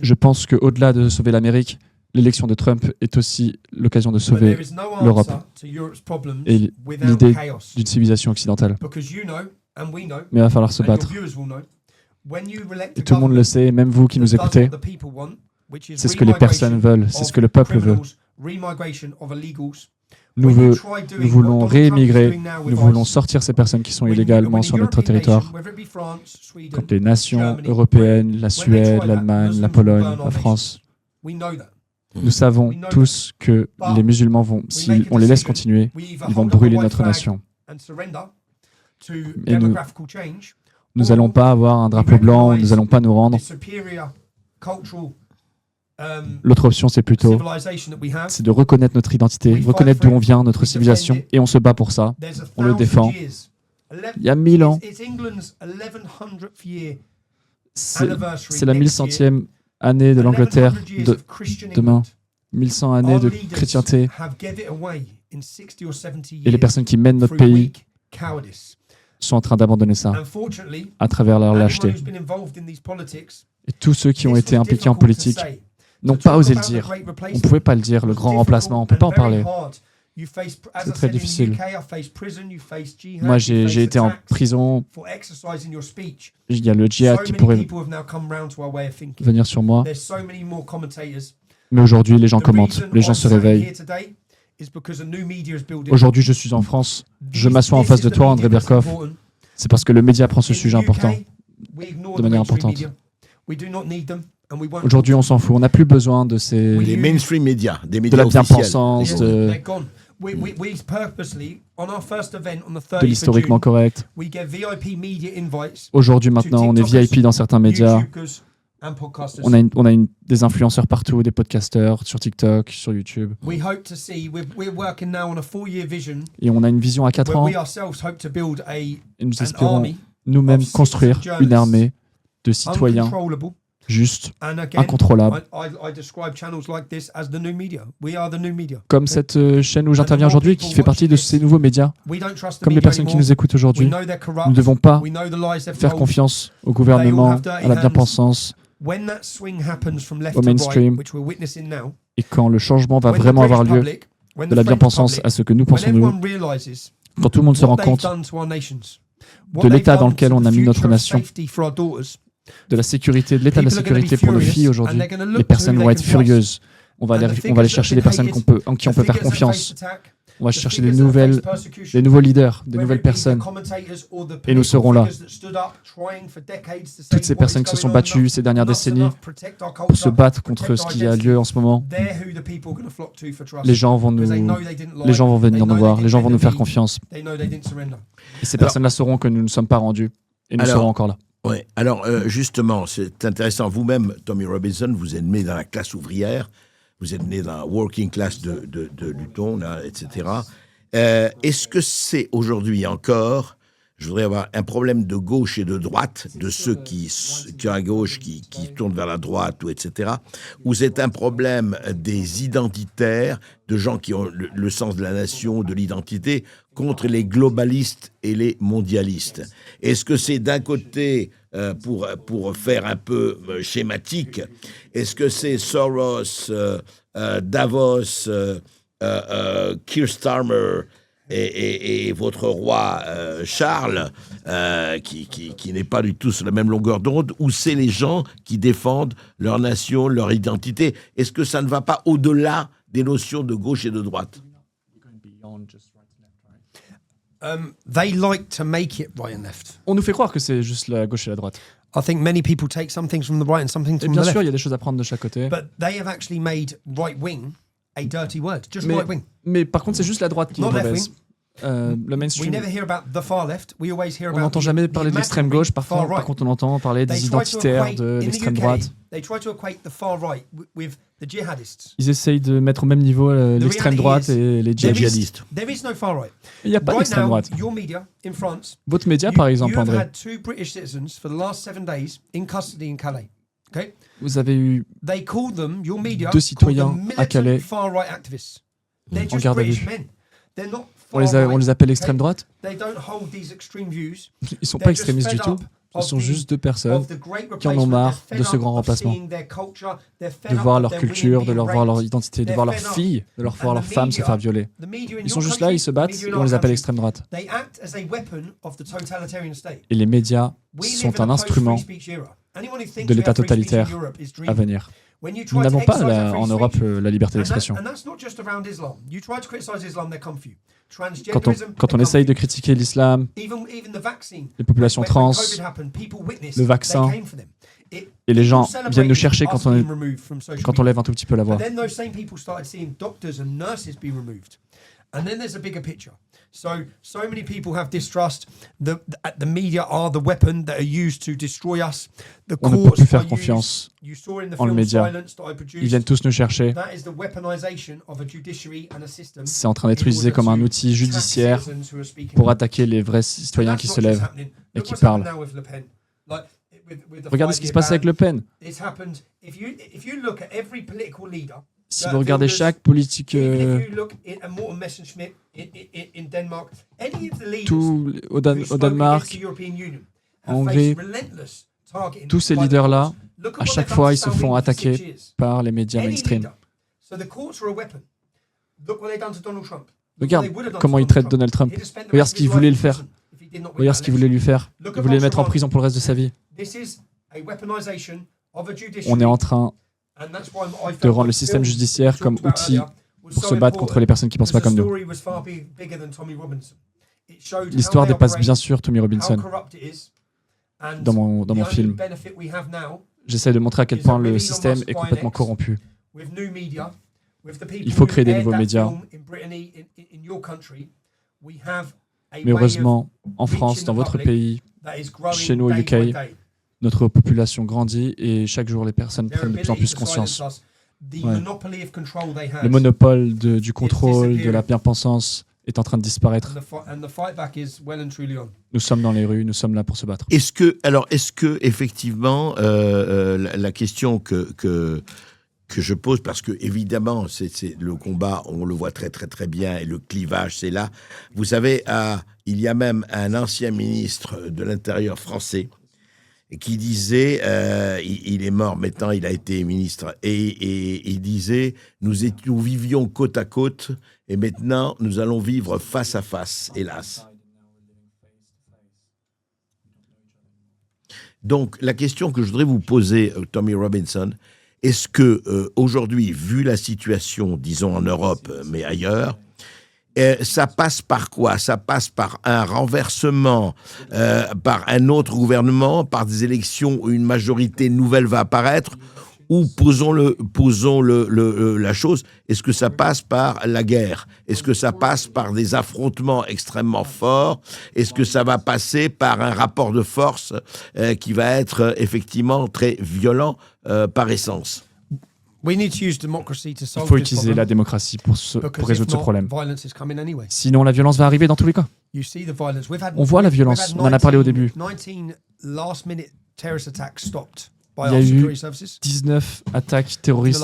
Je pense qu'au-delà de sauver l'Amérique, l'élection de Trump est aussi l'occasion de sauver l'Europe et l'idée d'une civilisation occidentale. Mais il va falloir se battre. Et tout le monde le sait, même vous qui nous écoutez. C'est ce que les personnes veulent, c'est ce que le peuple veut. Nous voulons réémigrer, nous voulons sortir ces personnes qui sont illégalement sur notre territoire. Quand les nations européennes, la Suède, l'Allemagne, la Pologne, la France, nous savons tous que les musulmans vont, si on les laisse continuer, ils vont brûler notre nation. Et nous n'allons pas avoir un drapeau blanc, nous n'allons pas nous rendre. L'autre option, c'est plutôt de reconnaître notre identité, reconnaître d'où on vient, notre civilisation, et on se bat pour ça, on le défend. Il y a 1000 ans, c'est la 1100e année de l'Angleterre demain, 1100 années de chrétienté, et les personnes qui mènent notre pays sont en train d'abandonner ça à travers leur lâcheté. Et tous ceux qui ont été impliqués en politique n'ont pas osé le dire. On ne pouvait pas le dire, le grand remplacement, on ne peut pas en parler. C'est très difficile. Moi, j'ai été en prison. Il y a le djihad qui pourrait venir sur moi. Mais aujourd'hui, les gens commentent, les gens se réveillent. Aujourd'hui, je suis en France. Je m'assois en face de toi, André Berkoff. C'est parce que le média prend ce sujet important, de manière importante. Aujourd'hui, on s'en fout. On n'a plus besoin de ces... Les mainstream médias, des de médias la bien-pensance, de l'historiquement correct. Aujourd'hui, maintenant, on est VIP dans certains médias. On a des influenceurs partout, des podcasteurs sur TikTok, sur YouTube. Et on a une vision à 4 ans. Et nous espérons nous-mêmes construire une armée de citoyens justes, incontrôlables. Comme cette chaîne où j'interviens aujourd'hui, qui fait partie de ces nouveaux médias. Comme les personnes qui nous écoutent aujourd'hui. Nous ne devons pas faire confiance au gouvernement, à la bien-pensance, au mainstream, et quand le changement va vraiment avoir lieu, de la bien-pensance à ce que nous pensons nous, quand tout le monde se rend compte de l'état dans lequel on a mis notre nation, de la sécurité, de l'état de la sécurité pour nos filles aujourd'hui, les personnes vont être furieuses. On va aller chercher des personnes en qui on peut faire confiance. On va chercher des nouveaux leaders, des nouvelles personnes. Et nous serons là. Toutes ces personnes qui se sont battues ces dernières décennies pour se battre contre ce qui a lieu en ce moment, les gens vont venir nous voir, les gens vont nous faire confiance. Et ces personnes-là sauront que nous ne sommes pas rendus et nous serons encore là. Oui, alors justement, c'est intéressant. Vous-même, Tommy Robinson, vous êtes né dans la classe ouvrière. Vous êtes né dans la working class de Luton, là, etc. Est-ce que c'est aujourd'hui encore, je voudrais avoir un problème de gauche et de droite, de ceux qui à gauche, qui tournent vers la droite, ou etc., ou c'est un problème des identitaires, de gens qui ont le sens de la nation, de l'identité, contre les globalistes et les mondialistes? Est-ce que c'est d'un côté, pour faire un peu schématique, est-ce que c'est Soros, Davos, Keir Starmer et votre roi Charles, qui n'est pas du tout sur la même longueur d'onde, ou c'est les gens qui défendent leur nation, leur identité? Est-ce que ça ne va pas au-delà des notions de gauche et de droite? They like to make it right and left. On nous fait croire que c'est juste la gauche et la droite. I think many people take some things from the right and some things from the Bien left. sûr, il y a des choses à prendre de chaque côté. But they have actually made right wing a dirty word. Just right wing. Mais par contre, c'est juste la droite qui est mauvaise. Le mainstream. On n'entend jamais parler de l'extrême gauche. Par contre, on entend parler des identitaires de l'extrême droite. Ils essayent de mettre au même niveau l'extrême droite et les djihadistes. Il n'y a pas d'extrême droite. Votre média, par exemple, André, vous avez eu 2 citoyens à Calais en garde à vue. On les appelle l'extrême droite. Ils ne sont pas extrémistes du tout. Ce sont juste 2 personnes qui en ont marre de ce grand remplacement. De voir leur culture, de voir leur identité, de voir leurs filles, de voir leurs femmes se faire violer. Ils sont juste là, ils se battent et on les appelle extrême droite. Et les médias sont un instrument de l'État totalitaire à venir. Nous n'avons pas en Europe la liberté d'expression. Quand on essaye de critiquer l'islam, les populations trans, le vaccin, et les gens viennent nous chercher quand on lève un tout petit peu la voix. And then there's a bigger picture. So many people have distrust. The media are the weapon that are used to destroy us. On ne peut plus faire confiance en le média. Ils viennent tous nous chercher. C'est en train d'être utilisé comme un outil judiciaire pour attaquer les vrais citoyens qui se lèvent et qui parlent. Regardez ce qui se passe avec Le Pen. Si vous regardez chaque politique, au Danemark, en Hongrie, tous ces leaders-là, à chaque fois, ils se font attaquer par les médias mainstream. Regarde comment ils traitent Donald Trump. Regarde ce qu'ils voulaient le faire. Regarde ce qu'ils voulaient lui faire. Ils voulaient le mettre en prison pour le reste de sa vie. On est en train de rendre le système judiciaire comme outil pour se battre contre les personnes qui ne pensent pas comme nous. L'histoire dépasse bien sûr Tommy Robinson. Dans mon film, j'essaie de montrer à quel point le système est complètement corrompu. Il faut créer des nouveaux médias. Mais heureusement, en France, dans votre pays, chez nous au UK, notre population grandit et chaque jour les personnes prennent de plus en plus conscience. Ouais. Le monopole du contrôle, de la bien-pensance est en train de disparaître. Nous sommes dans les rues, nous sommes là pour se battre. Est-ce que effectivement, la question que je pose, parce que évidemment, c'est le combat, on le voit très très très bien, et le clivage, c'est là. Vous savez, il y a même un ancien ministre de l'Intérieur français qui disait, il est mort maintenant, il a été ministre, et il disait, nous vivions côte à côte, et maintenant nous allons vivre face à face, hélas. Donc la question que je voudrais vous poser, Tommy Robinson, est-ce que aujourd'hui, vu la situation, disons en Europe, mais ailleurs, ça passe par quoi? Ça passe par un renversement, par un autre gouvernement, par des élections où une majorité nouvelle va apparaître, ou posons la chose, est-ce que ça passe par la guerre? Est-ce que ça passe par des affrontements extrêmement forts? Est-ce que ça va passer par un rapport de force qui va être effectivement très violent par essence? Il faut utiliser la démocratie pour résoudre ce problème. Sinon, la violence va arriver dans tous les cas. On voit la violence, on en a parlé au début. Il y a eu 19 attaques terroristes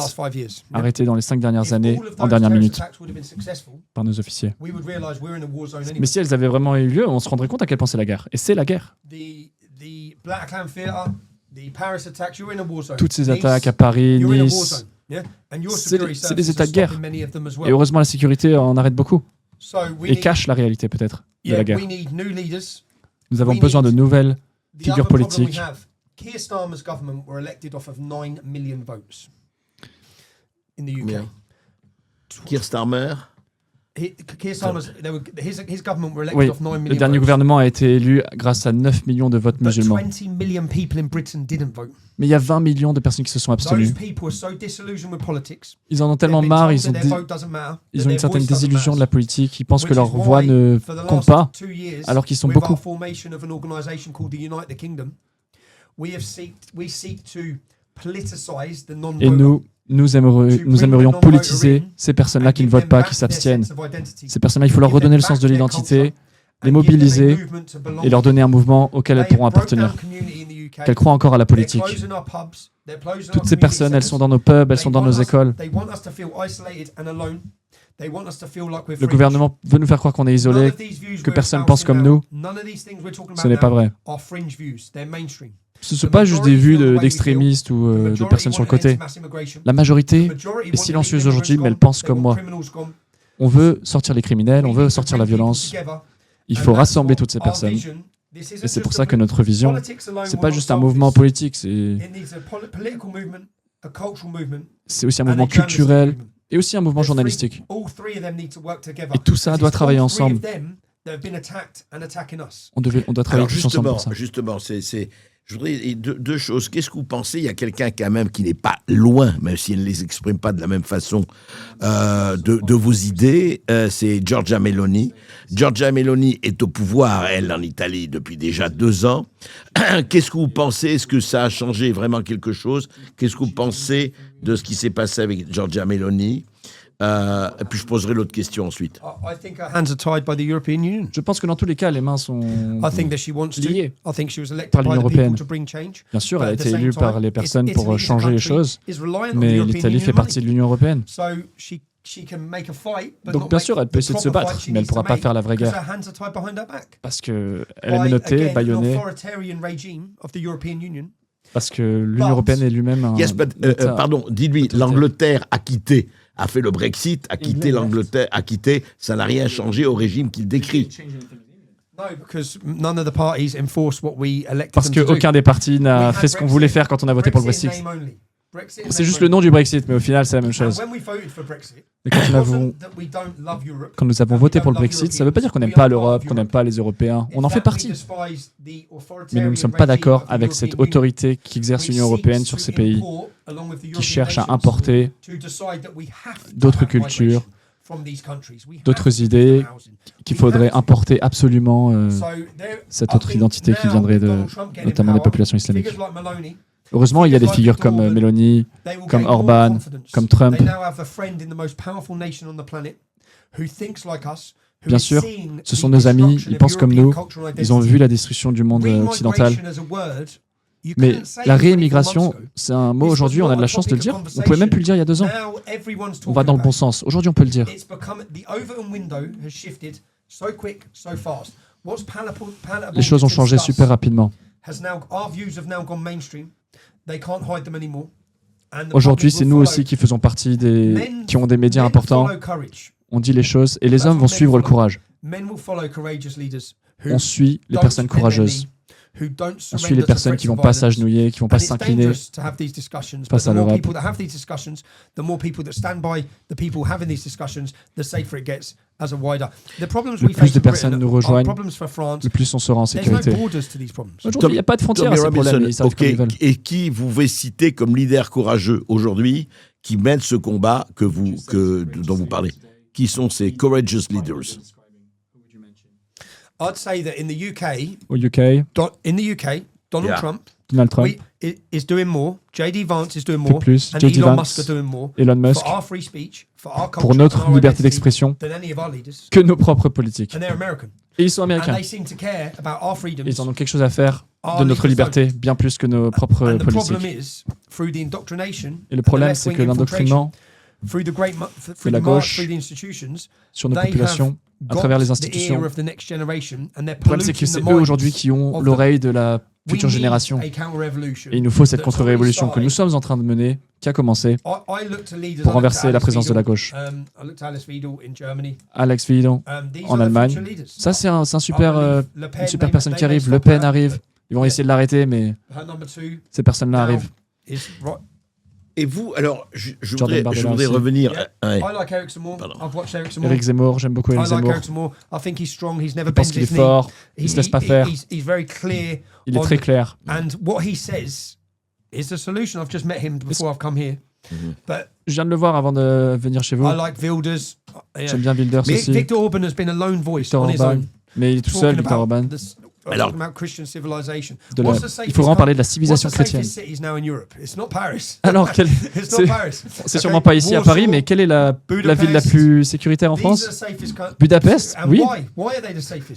arrêtées dans les 5 dernières années, en dernière minute, par nos officiers. Mais si elles avaient vraiment eu lieu, on se rendrait compte à quel point c'est la guerre. Et c'est la guerre. Toutes ces attaques à Paris, Nice, c'est des états de guerre. Et heureusement, la sécurité en arrête beaucoup. Et cache la réalité, peut-être, de la guerre. Nous avons besoin de nouvelles figures politiques. Keir Starmer's government were elected off of 9 million votes in the UK. Bien. Keir Starmer. His government were elected off 9 million le dernier gouvernement a été élu grâce à 9 millions de votes musulmans. 20 million people in Britain didn't vote. Mais il y a 20 millions de personnes qui se sont abstenues. Ils en ont tellement marre, ils ont une certaine désillusion de la politique, ils pensent que leur voix ne compte pas, alors qu'ils sont beaucoup. Et nous aimerions politiser ces personnes-là qui ne votent pas, qui s'abstiennent. Ces personnes-là, il faut leur redonner le sens de l'identité, les mobiliser et leur donner un mouvement auquel elles pourront appartenir, qu'elles croient encore à la politique. Toutes ces personnes, elles sont dans nos pubs, elles sont dans nos écoles. Le gouvernement veut nous faire croire qu'on est isolé, que personne ne pense comme nous. Ce n'est pas vrai. Ce ne sont pas juste des vues d'extrémistes ou de personnes sur le côté. La majorité est silencieuse aujourd'hui, mais elle pense comme moi. On veut sortir les criminels, on veut sortir la violence. Il faut rassembler toutes ces personnes. Et c'est pour ça que notre vision, c'est pas juste un mouvement politique, c'est aussi un mouvement culturel et aussi un mouvement journalistique. Et tout ça doit travailler ensemble. On doit travailler tous ensemble pour ça. Justement, je voudrais deux choses. Qu'est-ce que vous pensez? Il y a quelqu'un quand même qui n'est pas loin, même si elle ne les exprime pas de la même façon, de vos idées. C'est Giorgia Meloni. Giorgia Meloni est au pouvoir, elle, en Italie, depuis déjà 2 ans. Qu'est-ce que vous pensez? Est-ce que ça a changé vraiment quelque chose? Qu'est-ce que vous pensez de ce qui s'est passé avec Giorgia Meloni? Et puis je poserai l'autre question ensuite. Je pense que dans tous les cas, les mains sont liées par l'Union européenne. Bien sûr, elle a été élue par les personnes pour changer les choses, mais l'Italie fait partie de l'Union européenne. Donc bien sûr, elle peut essayer de se battre, mais elle ne pourra pas faire la vraie guerre. Parce qu'elle est menottée, bâillonnée. Parce que l'Union européenne est lui-même un... Pardon, dis-lui, l'Angleterre a fait le Brexit, a quitté l'Angleterre, ça n'a rien changé au régime qu'il décrit. Parce qu'aucun des partis n'a fait ce qu'on voulait faire quand on a voté pour le Brexit. C'est juste le nom du Brexit, mais au final, c'est la même chose. Et quand nous avons voté pour le Brexit, ça ne veut pas dire qu'on n'aime pas l'Europe, qu'on n'aime pas les Européens. On en fait partie. Mais nous ne sommes pas d'accord avec cette autorité qui exerce l'Union européenne sur ces pays, qui cherche à importer d'autres cultures, d'autres idées, qu'il faudrait importer absolument cette autre identité qui viendrait notamment des populations islamiques. Heureusement, il y a des figures comme Meloni, comme Orban, comme Trump. Bien sûr, ce sont nos amis, ils pensent comme nous, ils ont vu la destruction du monde occidental. Mais la réimmigration, c'est un mot aujourd'hui, on a de la chance de le dire. On ne pouvait même plus le dire il y a 2 ans. On va dans le bon sens. Aujourd'hui, on peut le dire. Les choses ont changé super rapidement. Aujourd'hui, c'est nous aussi qui faisons partie qui ont des médias importants. On dit les choses et les hommes vont suivre le courage. On suit les personnes courageuses. On suit les personnes qui ne vont pas s'agenouiller, qui ne vont pas s'incliner face à l'Europe. Le plus de personnes nous rejoignent, le plus on sera en sécurité. Aujourd'hui, il n'y a pas de frontières à ces problèmes. Ils savent comme ils veulent. Et qui vous pouvez citer comme leader courageux aujourd'hui qui mène ce combat dont vous parlez? Qui sont ces courageous leaders? I'd say that in the UK, Donald Trump is doing more. J.D. Vance is doing more. Plus. And J.D. Elon Vance, Musk are doing more. Elon Musk, for our free speech, for our culture, pour notre and our liberté identity d'expression, than any of our leaders. que nos propres politiques. And they're American. Et ils sont And américains. they seem to care about our freedoms. Ils en ont quelque chose à faire de notre liberté, bien plus que nos propres And the problem politiques. is, through the indoctrination, Et le problème, c'est que l'endoctrinement through the great de la gauche sur nos populations, à travers les institutions. Le problème, c'est que c'est eux aujourd'hui qui ont l'oreille de la future génération. Et il nous faut cette contre-révolution que nous sommes en train de mener, qui a commencé pour renverser la présence de la gauche. Alex Vidal en Allemagne. Ça, c'est une super personne qui arrive. Le Pen arrive. Ils vont essayer de l'arrêter, mais ces personnes-là arrivent. Et vous, alors, je voudrais revenir. Eric Zemmour, j'aime beaucoup Eric Zemmour. Je pense qu'il est fort, il ne se laisse pas faire. Il est très clair. Je viens de le voir avant de venir chez vous. J'aime bien Wilders aussi. Viktor Orban, mais il est tout seul, Viktor Orban. Alors, il faut vraiment parler de la civilisation chrétienne. Alors, c'est sûrement pas ici à Paris, mais quelle est la ville la plus sécuritaire en France? Budapest, oui.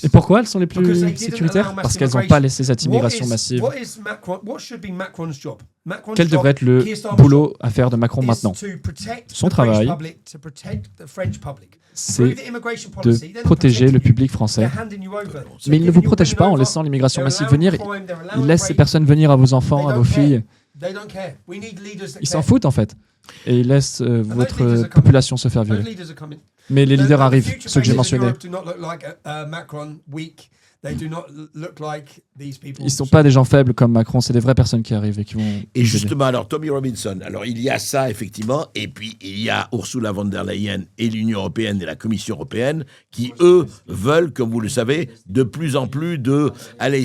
Et pourquoi elles sont les plus sécuritaires? Parce qu'elles n'ont pas laissé cette immigration massive. Quel devrait être le boulot à faire de Macron maintenant? Son travail, c'est de protéger le public français. Mais il ne vous protège pas en laissant l'immigration massive venir. Il laisse ces personnes venir à vos enfants, à vos filles. Ils s'en foutent en fait. Et ils laissent votre population se faire violer. Mais les leaders arrivent, ceux que j'ai mentionnés. Ils ne sont pas des gens faibles comme Macron, c'est des vraies personnes qui arrivent et qui vont... Et justement, alors Tommy Robinson, alors il y a ça effectivement, et puis il y a Ursula von der Leyen et l'Union européenne et la Commission européenne qui, eux, veulent, comme vous le savez, de plus en plus de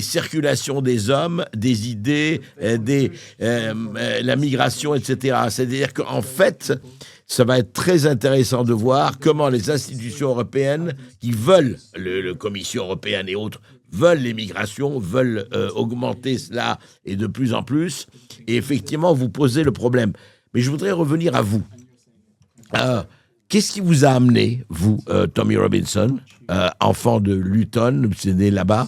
circulation des hommes, des idées, la migration, etc. C'est-à-dire qu'en fait... Ça va être très intéressant de voir comment les institutions européennes qui veulent, la Commission européenne et autres, veulent l'immigration, veulent augmenter cela et de plus en plus, et effectivement vous posez le problème. Mais je voudrais revenir à vous. Qu'est-ce qui vous a amené, vous, Tommy Robinson, enfant de Luton, vous êtes né là-bas,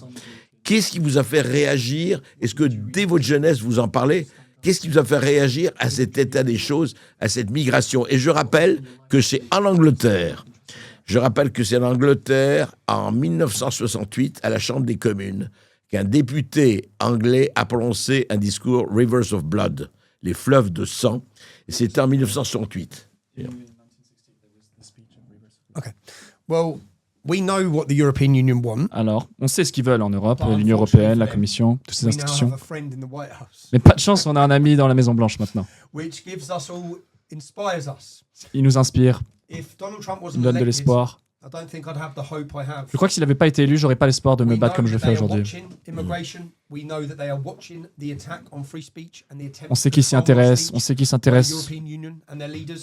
qu'est-ce qui vous a fait réagir? Est-ce que dès votre jeunesse vous en parlez? Qu'est-ce qui vous a fait réagir à cet état des choses, à cette migration? Et je rappelle que c'est en Angleterre. En 1968, à la Chambre des communes, qu'un député anglais a prononcé un discours « Rivers of Blood », les fleuves de sang. Et c'était en 1968. OK. Well... We know what the European Union want. Alors, on sait ce qu'ils veulent en Europe, l'Union européenne, la Commission, toutes ces institutions. Mais pas de chance, on a un ami dans la Maison-Blanche maintenant. Il nous inspire, il nous donne de l'espoir. Je crois que s'il n'avait pas été élu, j'aurais pas l'espoir de me battre comme je le fais aujourd'hui. On sait qu'ils s'y intéressent, on sait qu'ils s'intéressent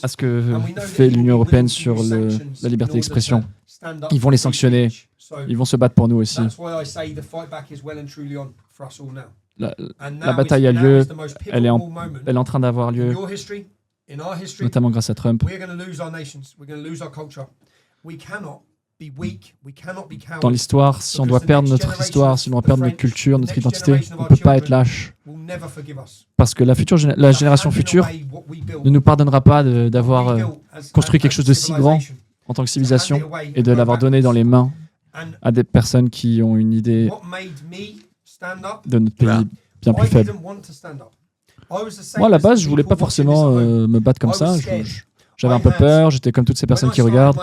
à ce que fait l'Union européenne sur la liberté d'expression. Ils vont les sanctionner, ils vont se battre pour nous aussi. La bataille a lieu, elle est en train d'avoir lieu, notamment grâce à Trump. Dans l'histoire, si on doit perdre notre histoire, si on doit perdre notre culture, notre identité, on ne peut pas être lâche. Parce que la génération future ne nous pardonnera pas d'avoir construit quelque chose de si grand en tant que civilisation et de l'avoir donné dans les mains à des personnes qui ont une idée de notre pays bien plus faible. Moi, à la base, je ne voulais pas forcément me battre comme ça. J'avais un peu peur, j'étais comme toutes ces personnes qui regardent.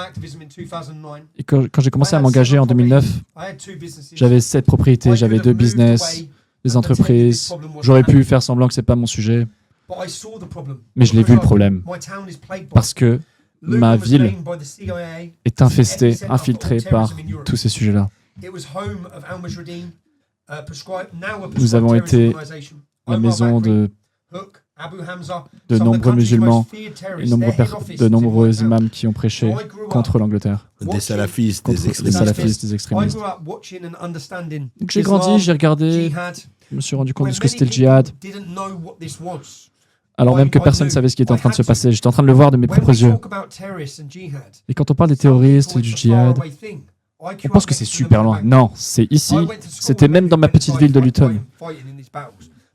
Et quand j'ai commencé à m'engager en 2009, j'avais 7 propriétés, j'avais 2 business, les entreprises. J'aurais pu faire semblant que c'est pas mon sujet, mais je l'ai vu le problème. Parce que ma ville est infiltrée par tous ces sujets-là. Nous avons été la maison de nombreux musulmans et de nombreux imams qui ont prêché contre l'Angleterre. Des salafistes, des extrémistes. Donc j'ai grandi, j'ai regardé, je me suis rendu compte de ce que c'était le djihad. Alors même que personne ne savait ce qui était en train de se passer. J'étais en train de le voir de mes propres yeux. Et quand on parle des terroristes et du djihad, on pense que c'est super loin. Non, c'est ici. C'était même dans ma petite ville de Luton.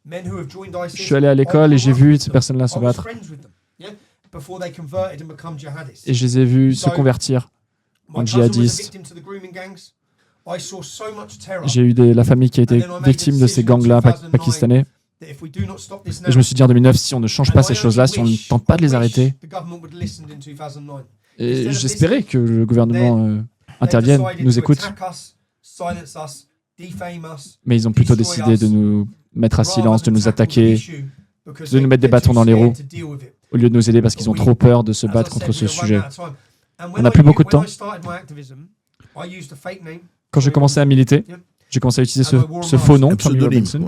Je suis allé à l'école et j'ai vu ces personnes-là se battre. Et je les ai vus se convertir en djihadistes. J'ai eu la famille qui a été victime de ces gangs-là pakistanais. Et je me suis dit en 2009, si on ne change pas ces choses-là, si on ne tente pas de les arrêter, et j'espérais que le gouvernement intervienne, nous écoute. Mais ils ont plutôt décidé de nous mettre à silence, de nous attaquer, de nous mettre des bâtons dans les roues, au lieu de nous aider parce qu'ils ont trop peur de se battre contre ce sujet. On n'a plus beaucoup de temps. Quand j'ai commencé à militer, j'ai commencé à utiliser ce faux nom, Tommy Robinson.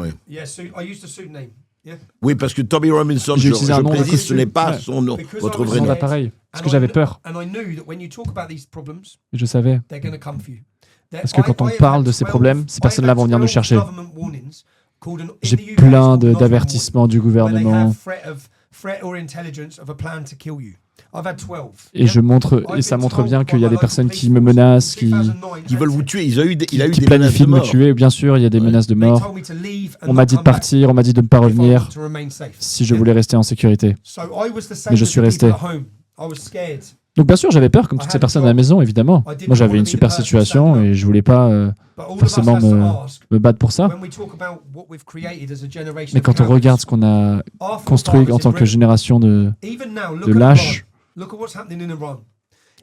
Oui, parce que Tommy Robinson, j'ai utilisé un nom précise, ce n'est pas son nom, votre vrai nom. Pareil, parce que j'avais peur. Et je savais. Parce que quand on parle de ces problèmes, ces personnes-là vont venir nous chercher. J'ai plein d'avertissements du gouvernement. Et ça montre bien qu'il y a des personnes qui me menacent, qui veulent vous tuer. Il a eu qui planifient de me tuer. Bien sûr, il y a des menaces de mort. On m'a dit de partir, on m'a dit de ne pas revenir si je voulais rester en sécurité. Mais je suis resté. Donc bien sûr, j'avais peur, comme toutes ces personnes à la maison, évidemment. Moi, j'avais une super situation et je voulais pas forcément me battre pour ça. Mais quand on regarde ce qu'on a construit en tant que génération de lâches,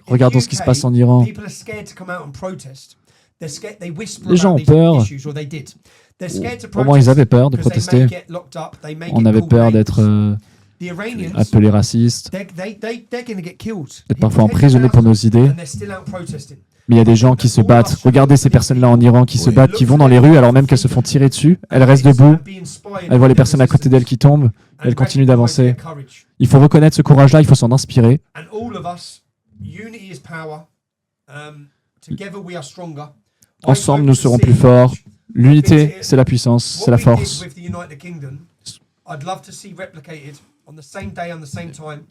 regardons ce qui se passe en Iran. Les gens ont peur. Au moins, ils avaient peur de protester. On avait peur d'être appelés racistes, d'être parfois emprisonnés pour nos idées. Mais il y a des gens qui se battent. Regardez ces personnes-là en Iran qui se battent, qui vont dans les rues alors même qu'elles se font tirer dessus. Elles restent debout. Elles voient les personnes à côté d'elles qui tombent. Elles continuent d'avancer. Il faut reconnaître ce courage-là, il faut s'en inspirer. Ensemble, nous serons plus forts. L'unité, c'est la puissance, c'est la force.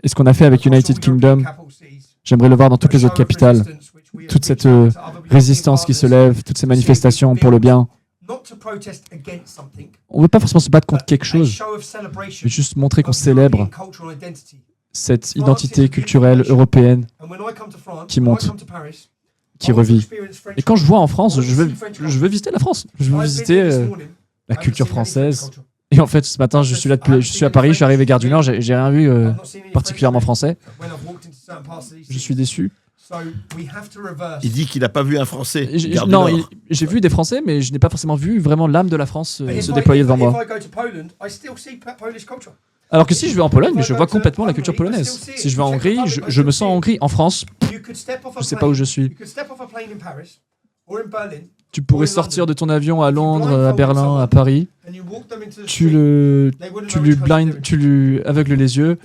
Et ce qu'on a fait avec United Kingdom, j'aimerais le voir dans toutes les autres capitales. Toute cette résistance qui se lève, toutes ces manifestations pour le bien. On ne veut pas forcément se battre contre quelque chose, mais juste montrer qu'on célèbre cette identité culturelle européenne qui monte, qui revit. Et quand je vois en France, je veux visiter la France. Je veux visiter la culture française. Et en fait, ce matin, je suis à Paris, je suis arrivé Gare du Nord, j'ai rien vu particulièrement français. Je suis déçu. Il dit qu'il n'a pas vu un Français. Non, j'ai vu des Français, mais je n'ai pas forcément vu vraiment l'âme de la France se déployer devant moi. Alors que si je vais en Pologne, je vois complètement la culture polonaise. Si je vais en Hongrie, je me sens en Hongrie. En France, je ne sais pas où je suis. Tu pourrais sortir de ton avion à Londres, à Berlin, à Paris. Tu lui aveugles les yeux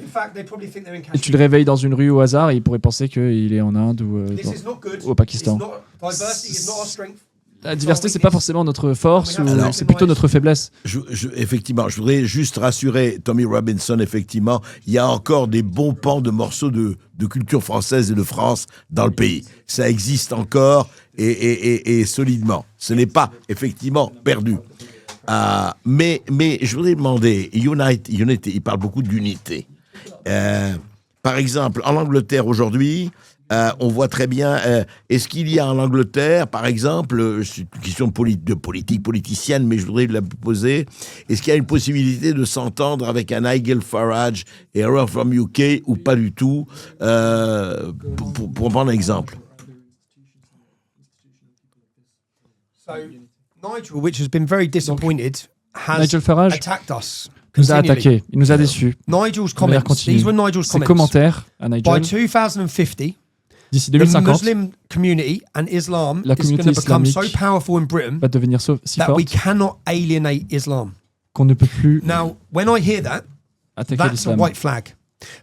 et tu le réveilles dans une rue au hasard et il pourrait penser qu'il est en Inde ou au Pakistan. La diversité, c'est pas forcément notre force, c'est plutôt notre faiblesse. Effectivement, je voudrais juste rassurer Tommy Robinson, effectivement, il y a encore des bons pans de morceaux de culture française et de France dans le pays. Ça existe encore et solidement. Ce n'est pas effectivement perdu. Mais je voudrais demander, Unity, il parle beaucoup d'unité. Par exemple, en Angleterre aujourd'hui, on voit très bien, est-ce qu'il y a en Angleterre, par exemple, c'est une question de politique politicienne, mais je voudrais la poser, est-ce qu'il y a une possibilité de s'entendre avec un Nigel Farage et un from UK ou pas du tout, pour prendre un exemple? Nigel, which has been very disappointed, Nigel Farage nous a attaqués, il nous a déçus. Nigel's comments, these were Nigel's Ses comments. commentaires à By Nigel, 2050, d'ici the 2050, Muslim community and Islam la is going communauté to become so islamique powerful in Britain va devenir si that we forte cannot alienate Islam. qu'on ne peut plus Now, when I hear that, attaquer that's a l'islam. white flag.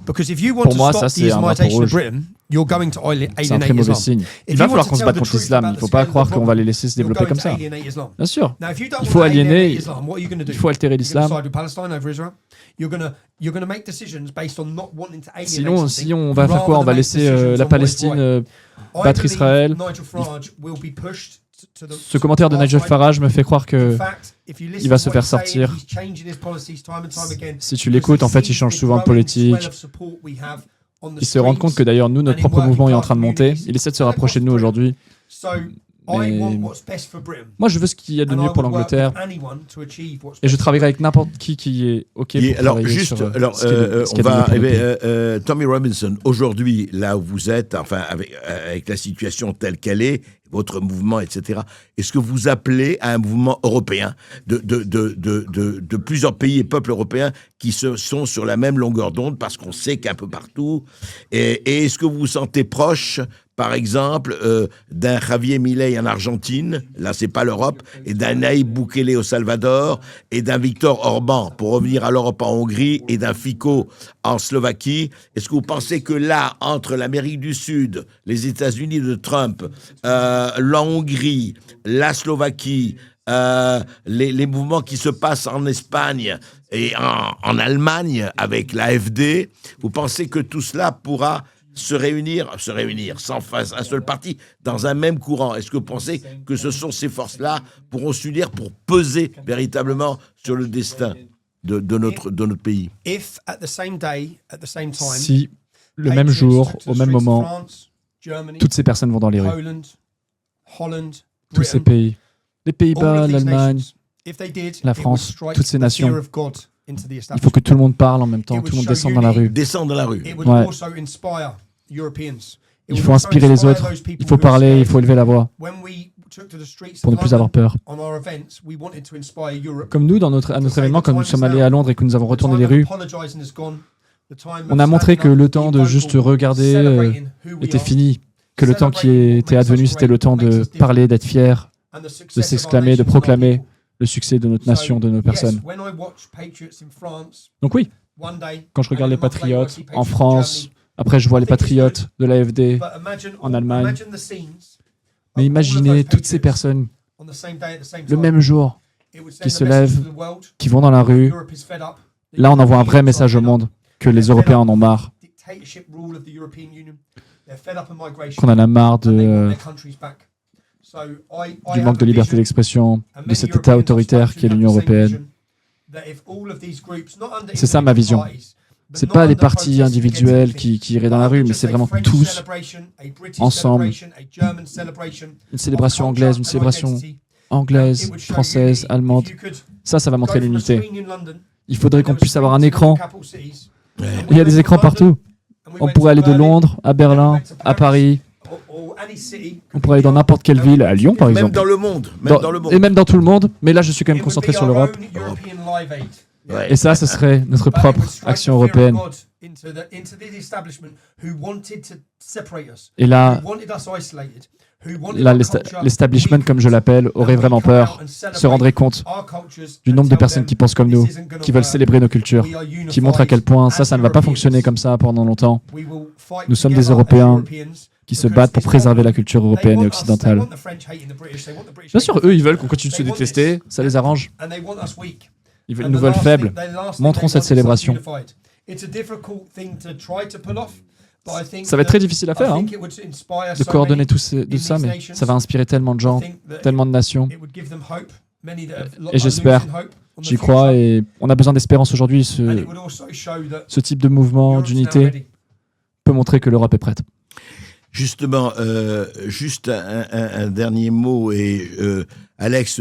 Because if you want Pour to moi, stop ça, the c'est un drapeau Islamisation of rouge. Britain, you're going to C'est un alienate très mauvais Islam. signe. If Il you va want falloir to qu'on se tell batte the contre truth l'islam. Il about ne faut the pas scale of croire the qu'on va problem, les laisser se you're développer going comme to ça. alienate Islam. Bien sûr. Now, if you don't Il faut want to alienate aliéner, Islam, what are you going to do? il faut altérer You're going to l'islam. side with Palestine over Israel. You're going to make decisions based on not wanting to alienate Sinon, something, si on va faire quoi? On rather va than laisser make decisions la on what is Palestine right. battre I believe Israël. Nigel Farage will be pushed to the- Ce commentaire de to Nigel our side. Farage me fait croire In que fact, if you listen il va to se what faire he's saying, sortir. he's changing his policies time and time again Si tu because l'écoutes, he en fait, il sees change the souvent de growing politique. swell of support we have on the Il se rend compte que streets d'ailleurs, nous, notre and in propre working mouvement est en class train de monter. communities Il essaie de se and rapprocher de nous across aujourd'hui. So Mais I want what's best for Britain. moi, je veux ce qu'il y a de And I mieux pour would work l'Angleterre. with anyone to achieve what's Et je best for travaillerai avec n'importe qui est OK pour Alors, travailler juste, sur alors, ce qu'il y a de- ce on qu'il y a de va mieux pour arriver. le pays. Tommy Robinson, aujourd'hui, là où vous êtes, enfin, avec la situation telle qu'elle est, votre mouvement, etc., est-ce que vous appelez à un mouvement européen de plusieurs pays et peuples européens qui sont sur la même longueur d'onde, parce qu'on sait qu'un peu partout, et est-ce que vous vous sentez proche, par exemple, d'un Javier Milei en Argentine, là c'est pas l'Europe, et d'un Nayib Bukele au Salvador, et d'un Viktor Orban, pour revenir à l'Europe, en Hongrie, et d'un Fico en Slovaquie? Est-ce que vous pensez que là, entre l'Amérique du Sud, les États-Unis de Trump, la Hongrie, la Slovaquie, les mouvements qui se passent en Espagne et en Allemagne avec l'AfD, vous pensez que tout cela pourra se réunir sans face un seul parti, dans un même courant? Est-ce que vous pensez que ce sont ces forces-là pourront s'unir pour peser véritablement sur le destin de notre pays? If at the same day, at the same time, Si, le même jour, patriots took to au the même streets of moment, France, Germany, toutes ces personnes vont dans les rues. Poland, Holland, Tous ces Britain, pays. Les all Pays-Bas, of these l'Allemagne. nations, if they did, la it would France, strike toutes ces the nations. fear of God into the Il faut establishment. que tout le monde parle en même temps, It tout le monde would show descende dans la unity. rue. Descendre dans la rue. It would Ouais. also inspire Europeans. It Il would faut also inspirer les inspire autres, those people il faut who are parler, il scared. faut élever la voix When we took to the streets pour ne of plus avoir London peur. on our events, we wanted to inspire Europe. Comme nous, à notre événement, quand nous sommes allés à Londres et que nous avons retourné les rues, on a montré que le temps de juste regarder était fini, que le temps qui était advenu, c'était le temps de parler, d'être fier, de s'exclamer, de proclamer le succès de notre nation, de nos personnes. Donc oui, quand je regarde les patriotes en France, après je vois les patriotes de l'AfD en Allemagne, mais imaginez toutes ces personnes le même jour qui se lèvent, qui vont dans la rue. Là, on envoie un vrai message au monde que les Européens en ont marre, qu'on en a marre du manque de liberté d'expression, de cet État autoritaire qui est l'Union européenne. C'est ça ma vision. C'est pas des partis individuels qui iraient dans la rue, mais c'est vraiment tous ensemble. Une célébration anglaise, une célébration anglaise, française, allemande. Ça va montrer l'unité. Il faudrait qu'on puisse avoir un écran. Il y a des écrans partout. On pourrait aller de Londres à Berlin, à Paris. On pourrait aller dans n'importe quelle ville, à Lyon par exemple. Même dans le monde. Et même dans tout le monde. Mais là, je suis quand même concentré sur l'Europe. Ouais. Et ça, ce serait notre propre action européenne. Et là, l'establishment, comme je l'appelle, aurait vraiment peur, se rendrait compte du nombre de personnes qui pensent comme nous, qui veulent célébrer nos cultures, qui montrent à quel point ça ne va pas fonctionner comme ça pendant longtemps. Nous sommes des Européens qui se battent pour préserver la culture européenne et occidentale. Bien sûr, eux, ils veulent qu'on continue de se détester, ça les arrange. Ils nous veulent faibles. Montrons cette célébration. Ça va être très difficile à faire, hein, de coordonner tout ça, mais ça va inspirer tellement de gens, tellement de nations. Et j'espère, j'y crois, et on a besoin d'espérance aujourd'hui. Ce type de mouvement, d'unité, peut montrer que l'Europe est prête. Justement, juste un dernier mot, et Alex,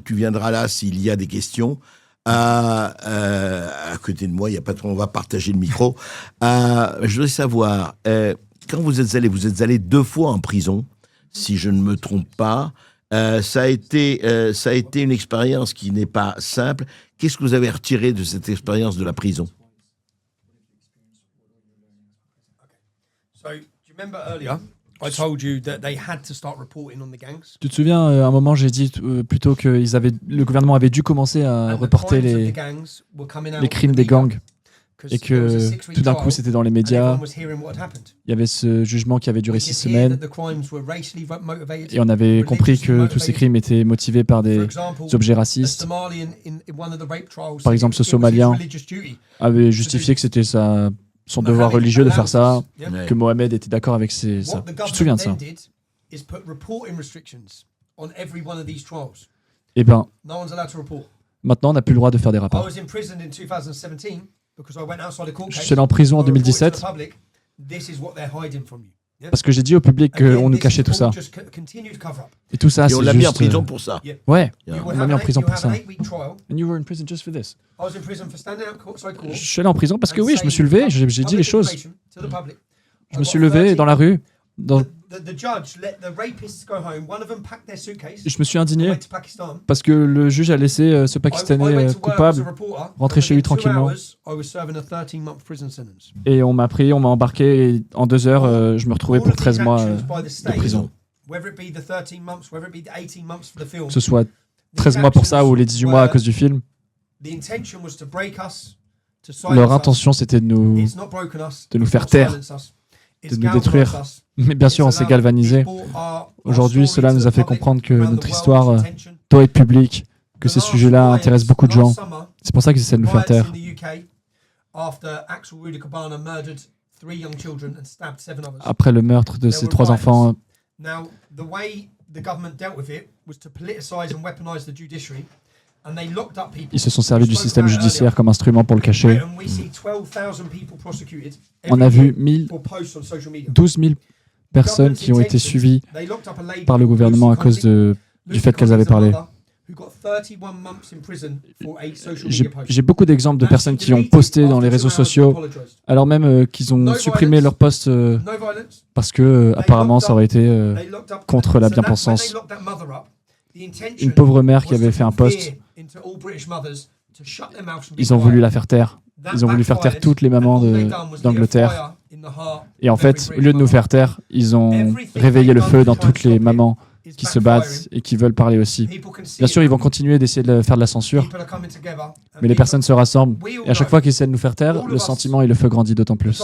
tu viendras là s'il y a des questions. À côté de moi, il n'y a pas trop, on va partager le micro. Je voudrais savoir, quand vous êtes allé 2 fois en prison, si je ne me trompe pas, Ça a été une expérience qui n'est pas simple. Qu'est-ce que vous avez retiré de cette expérience de la prison? Tu te souviens, à un moment, j'ai dit plutôt que le gouvernement avait dû commencer à reporter les crimes des gangs. Et que tout d'un coup, c'était dans les médias. Il y avait ce jugement qui avait duré 6 semaines. Et on avait compris que tous ces crimes étaient motivés par des objets racistes. Par exemple, ce Somalien avait justifié que c'était son devoir religieux de faire ça, que Mohamed était d'accord avec ça. Tu te souviens de ça? Eh bien, maintenant, on n'a plus le droit de faire des rapports. Je suis allé en prison en 2017 parce que j'ai dit au public qu'on nous cachait tout ça. Et tout ça, et on l'a mis en prison pour ça. Ouais, on m'a mis en prison pour ça. And you were in prison just for this. Je suis allé en prison parce que oui, je me suis levé, j'ai dit les choses. Je me suis levé dans la rue. Je me suis indigné parce que le juge a laissé ce Pakistanais coupable rentrer chez lui tranquillement. Et on m'a embarqué et en 2 heures, je me retrouvais pour 13 mois de prison. Que ce soit 13 mois pour ça ou les 18 mois à cause du film. Leur intention, c'était de nous faire taire, de nous détruire. Mais bien sûr, on s'est galvanisé. Aujourd'hui, cela nous a fait comprendre que notre histoire doit être publique, que ces sujets-là intéressent beaucoup de gens. C'est pour ça qu'ils essaient de nous faire taire. Après le meurtre de ces 3 enfants, ils se sont servis du système judiciaire comme instrument pour le cacher. On a vu 12 000 personnes qui ont été suivies par le gouvernement à cause du fait qu'elles avaient parlé. J'ai beaucoup d'exemples de personnes qui ont posté dans les réseaux sociaux, alors même qu'ils ont supprimé leur post parce que apparemment ça aurait été contre la bien-pensance. Une pauvre mère qui avait fait un post, ils ont voulu la faire taire. Ils ont voulu faire taire toutes les mamans d'Angleterre. Et en fait, au lieu de nous faire taire, ils ont réveillé le feu dans toutes les mamans qui se battent et qui veulent parler aussi. Bien sûr, ils vont continuer d'essayer de faire de la censure, mais les personnes se rassemblent. Et à chaque fois qu'ils essaient de nous faire taire, le sentiment et le feu grandit d'autant plus.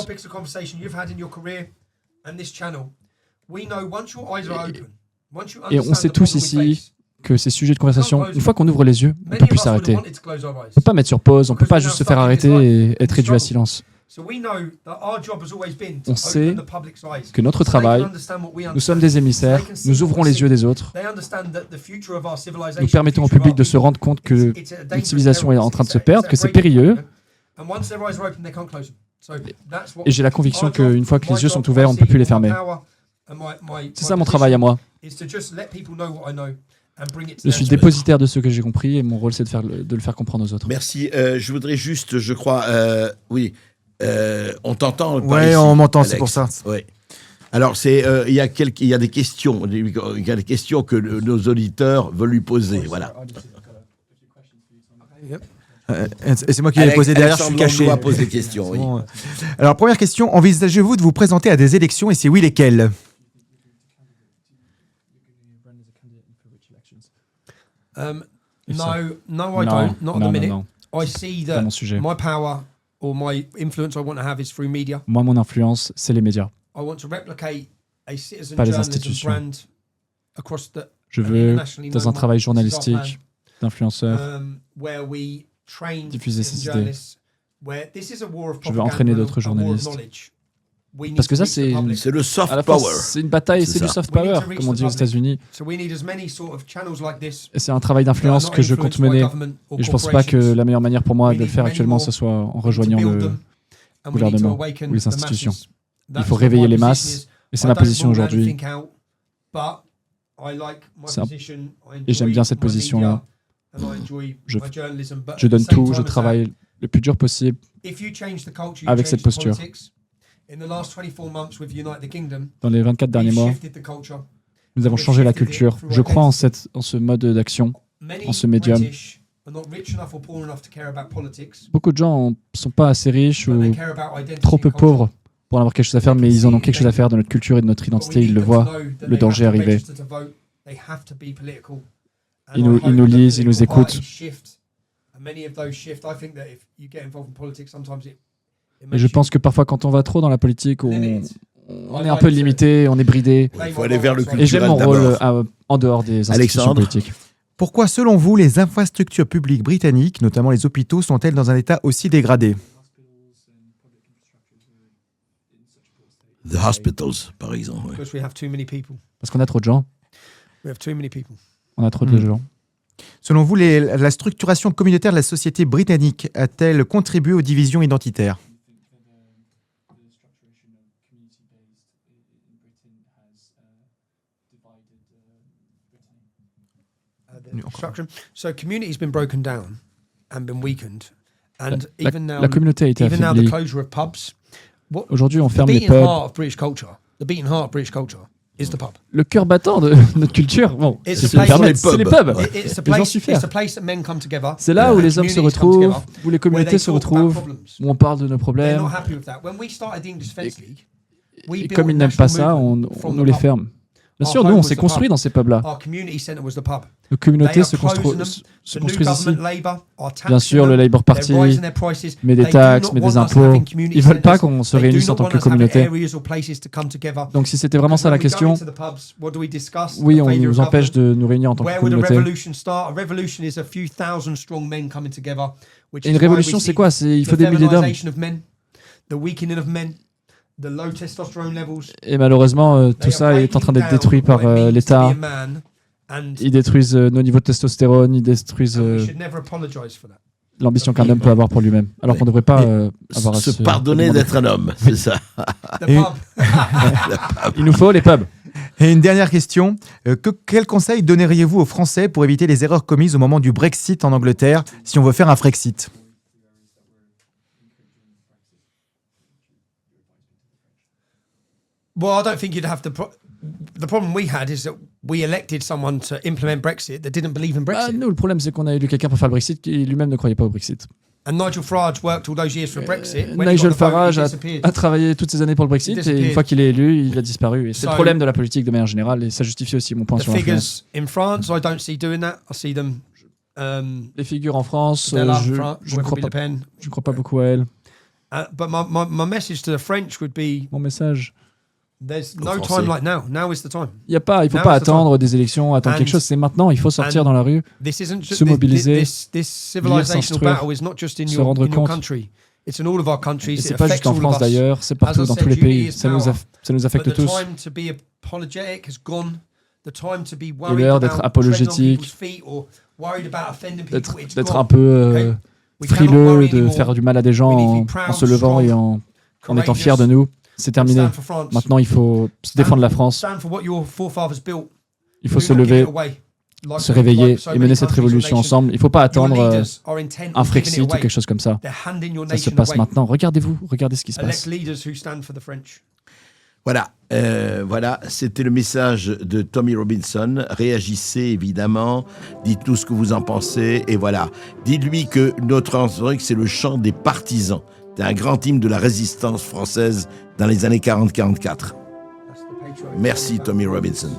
Et on sait tous ici que ces sujets de conversation, une fois qu'on ouvre les yeux, on ne peut plus s'arrêter. On ne peut pas mettre sur pause, on ne peut pas juste se faire arrêter et être réduit à silence. On sait que notre travail, nous sommes des émissaires, nous ouvrons les yeux des autres, nous permettons au public de se rendre compte que une civilisation est en train de se perdre, que c'est périlleux. Et j'ai la conviction qu'une fois que les yeux sont ouverts, on ne peut plus les fermer. C'est ça mon travail à moi. Je suis dépositaire de ce que j'ai compris et mon rôle c'est de le faire comprendre aux autres. Merci. Je voudrais juste, je crois, oui, on t'entend. Oui, on m'entend, c'est pour ça. Ouais. Alors, il y a des questions, que nos auditeurs veulent lui poser. Voilà. Et c'est moi qui vais poser derrière, je suis caché. Poser des questions, oui. Bon. Alors, première question, envisagez-vous de vous présenter à des élections et si oui, lesquelles? No, I don't. Not at the minute. I see that my power or my influence I want to have is through media. Moi, mon influence, c'est les médias. I want to replicate a citizen pas les journalism institutions. brand across the Je veux, dans un travail journalistique, d'influenceur, diffuser ces idées. Je veux entraîner d'autres journalistes. Parce que ça, c'est le soft power. C'est une bataille, c'est du soft power, comme on dit aux États-Unis. Et c'est un travail d'influence que je compte mener. Et je ne pense pas que la meilleure manière pour moi de le faire actuellement, ce soit en rejoignant le gouvernement ou les institutions. Il faut réveiller les masses, et c'est ma position aujourd'hui. Et j'aime bien cette position-là. Je donne tout, je travaille le plus dur possible avec cette posture. Dans les 24 derniers mois, Nous avons changé la culture. Je crois en ce mode d'action, en ce médium. Beaucoup de gens ne sont pas assez riches ou trop peu pauvres pour avoir quelque chose à faire, mais ils en ont quelque chose à faire de notre culture et de notre identité. Ils le voient, le danger arriver. Ils nous lisent, ils nous écoutent. Et je pense que parfois, quand on va trop dans la politique, on est un peu limité, on est bridé. Il faut aller vers le culturel. Et j'aime mon rôle en dehors des institutions politiques. Pourquoi, selon vous, les infrastructures publiques britanniques, notamment les hôpitaux, sont-elles dans un état aussi dégradé? The hospitals, par exemple. Ouais. Parce qu'on a trop de gens. On a trop de gens. Selon vous, la structuration communautaire de la société britannique a-t-elle contribué aux divisions identitaires? La communauté a été affaiblie. Aujourd'hui, on ferme les pubs. Le cœur battant de notre culture, bon, c'est les pubs. J'en suis fier. C'est là où les hommes se retrouvent, où les communautés se retrouvent, où on parle de nos problèmes. Et comme ils n'aiment pas ça, on nous les ferme. Bien sûr, nous, on s'est construit dans ces pubs-là. Nos communautés se construisent ici. Bien sûr, le Labour Party met des taxes, met des impôts. Ils ne veulent pas qu'on se réunisse en tant que communauté. Donc si c'était vraiment ça la question, oui, on nous empêche de nous réunir en tant que communauté. Et une révolution, c'est quoi? Il faut des milliers d'hommes. Et malheureusement, tout ça est en train d'être détruit par l'État. Ils détruisent nos niveaux de testostérone, ils détruisent l'ambition qu'un homme peut avoir pour lui-même. Alors qu'on ne devrait pas avoir à se pardonner d'être un homme, c'est ça. Il nous faut les pubs. Et une dernière question. Quel conseil donneriez-vous aux Français pour éviter les erreurs commises au moment du Brexit en Angleterre, si on veut faire un Frexit? Well, I don't think you'd have to. The problem we had is that we elected someone to implement Brexit that didn't believe in Brexit. Nous, le problème, c'est qu'on a élu quelqu'un pour faire le Brexit qui lui-même ne croyait pas au Brexit. And Nigel Farage worked all those years for Brexit. Nigel Farage a travaillé toutes ces années pour le Brexit et une fois qu'il est élu, il a disparu. Et c'est le problème de la politique de manière générale et ça justifie aussi mon point sur l'influence. In France, I don't see doing that. I see them. Les figures en France, je ne crois pas beaucoup à elles. But my message to the French would be. Mon message. There's no time like now. Now is the time. Il ne faut pas attendre des élections, attendre quelque chose. C'est maintenant. Il faut sortir dans la rue, se mobiliser, lire, s'instruire, se rendre compte. Et c'est pas juste en France d'ailleurs, c'est partout dans tous les pays. Ça nous affecte tous. Et l'heure d'être apologétique, d'être un peu frileux, de faire du mal à des gens en se levant et en étant fier de nous. C'est terminé. Maintenant, il faut se défendre la France. Il faut se lever, se réveiller et mener cette révolution ensemble. Il ne faut pas attendre un Frexit ou quelque chose comme ça. Ça se passe maintenant. Regardez ce qui se passe. Voilà, c'était le message de Tommy Robinson. Réagissez évidemment, dites-nous ce que vous en pensez et voilà. Dites-lui que notre historique, c'est le chant des partisans. C'est un grand hymne de la résistance française dans les années 40-44. Merci Tommy Robinson.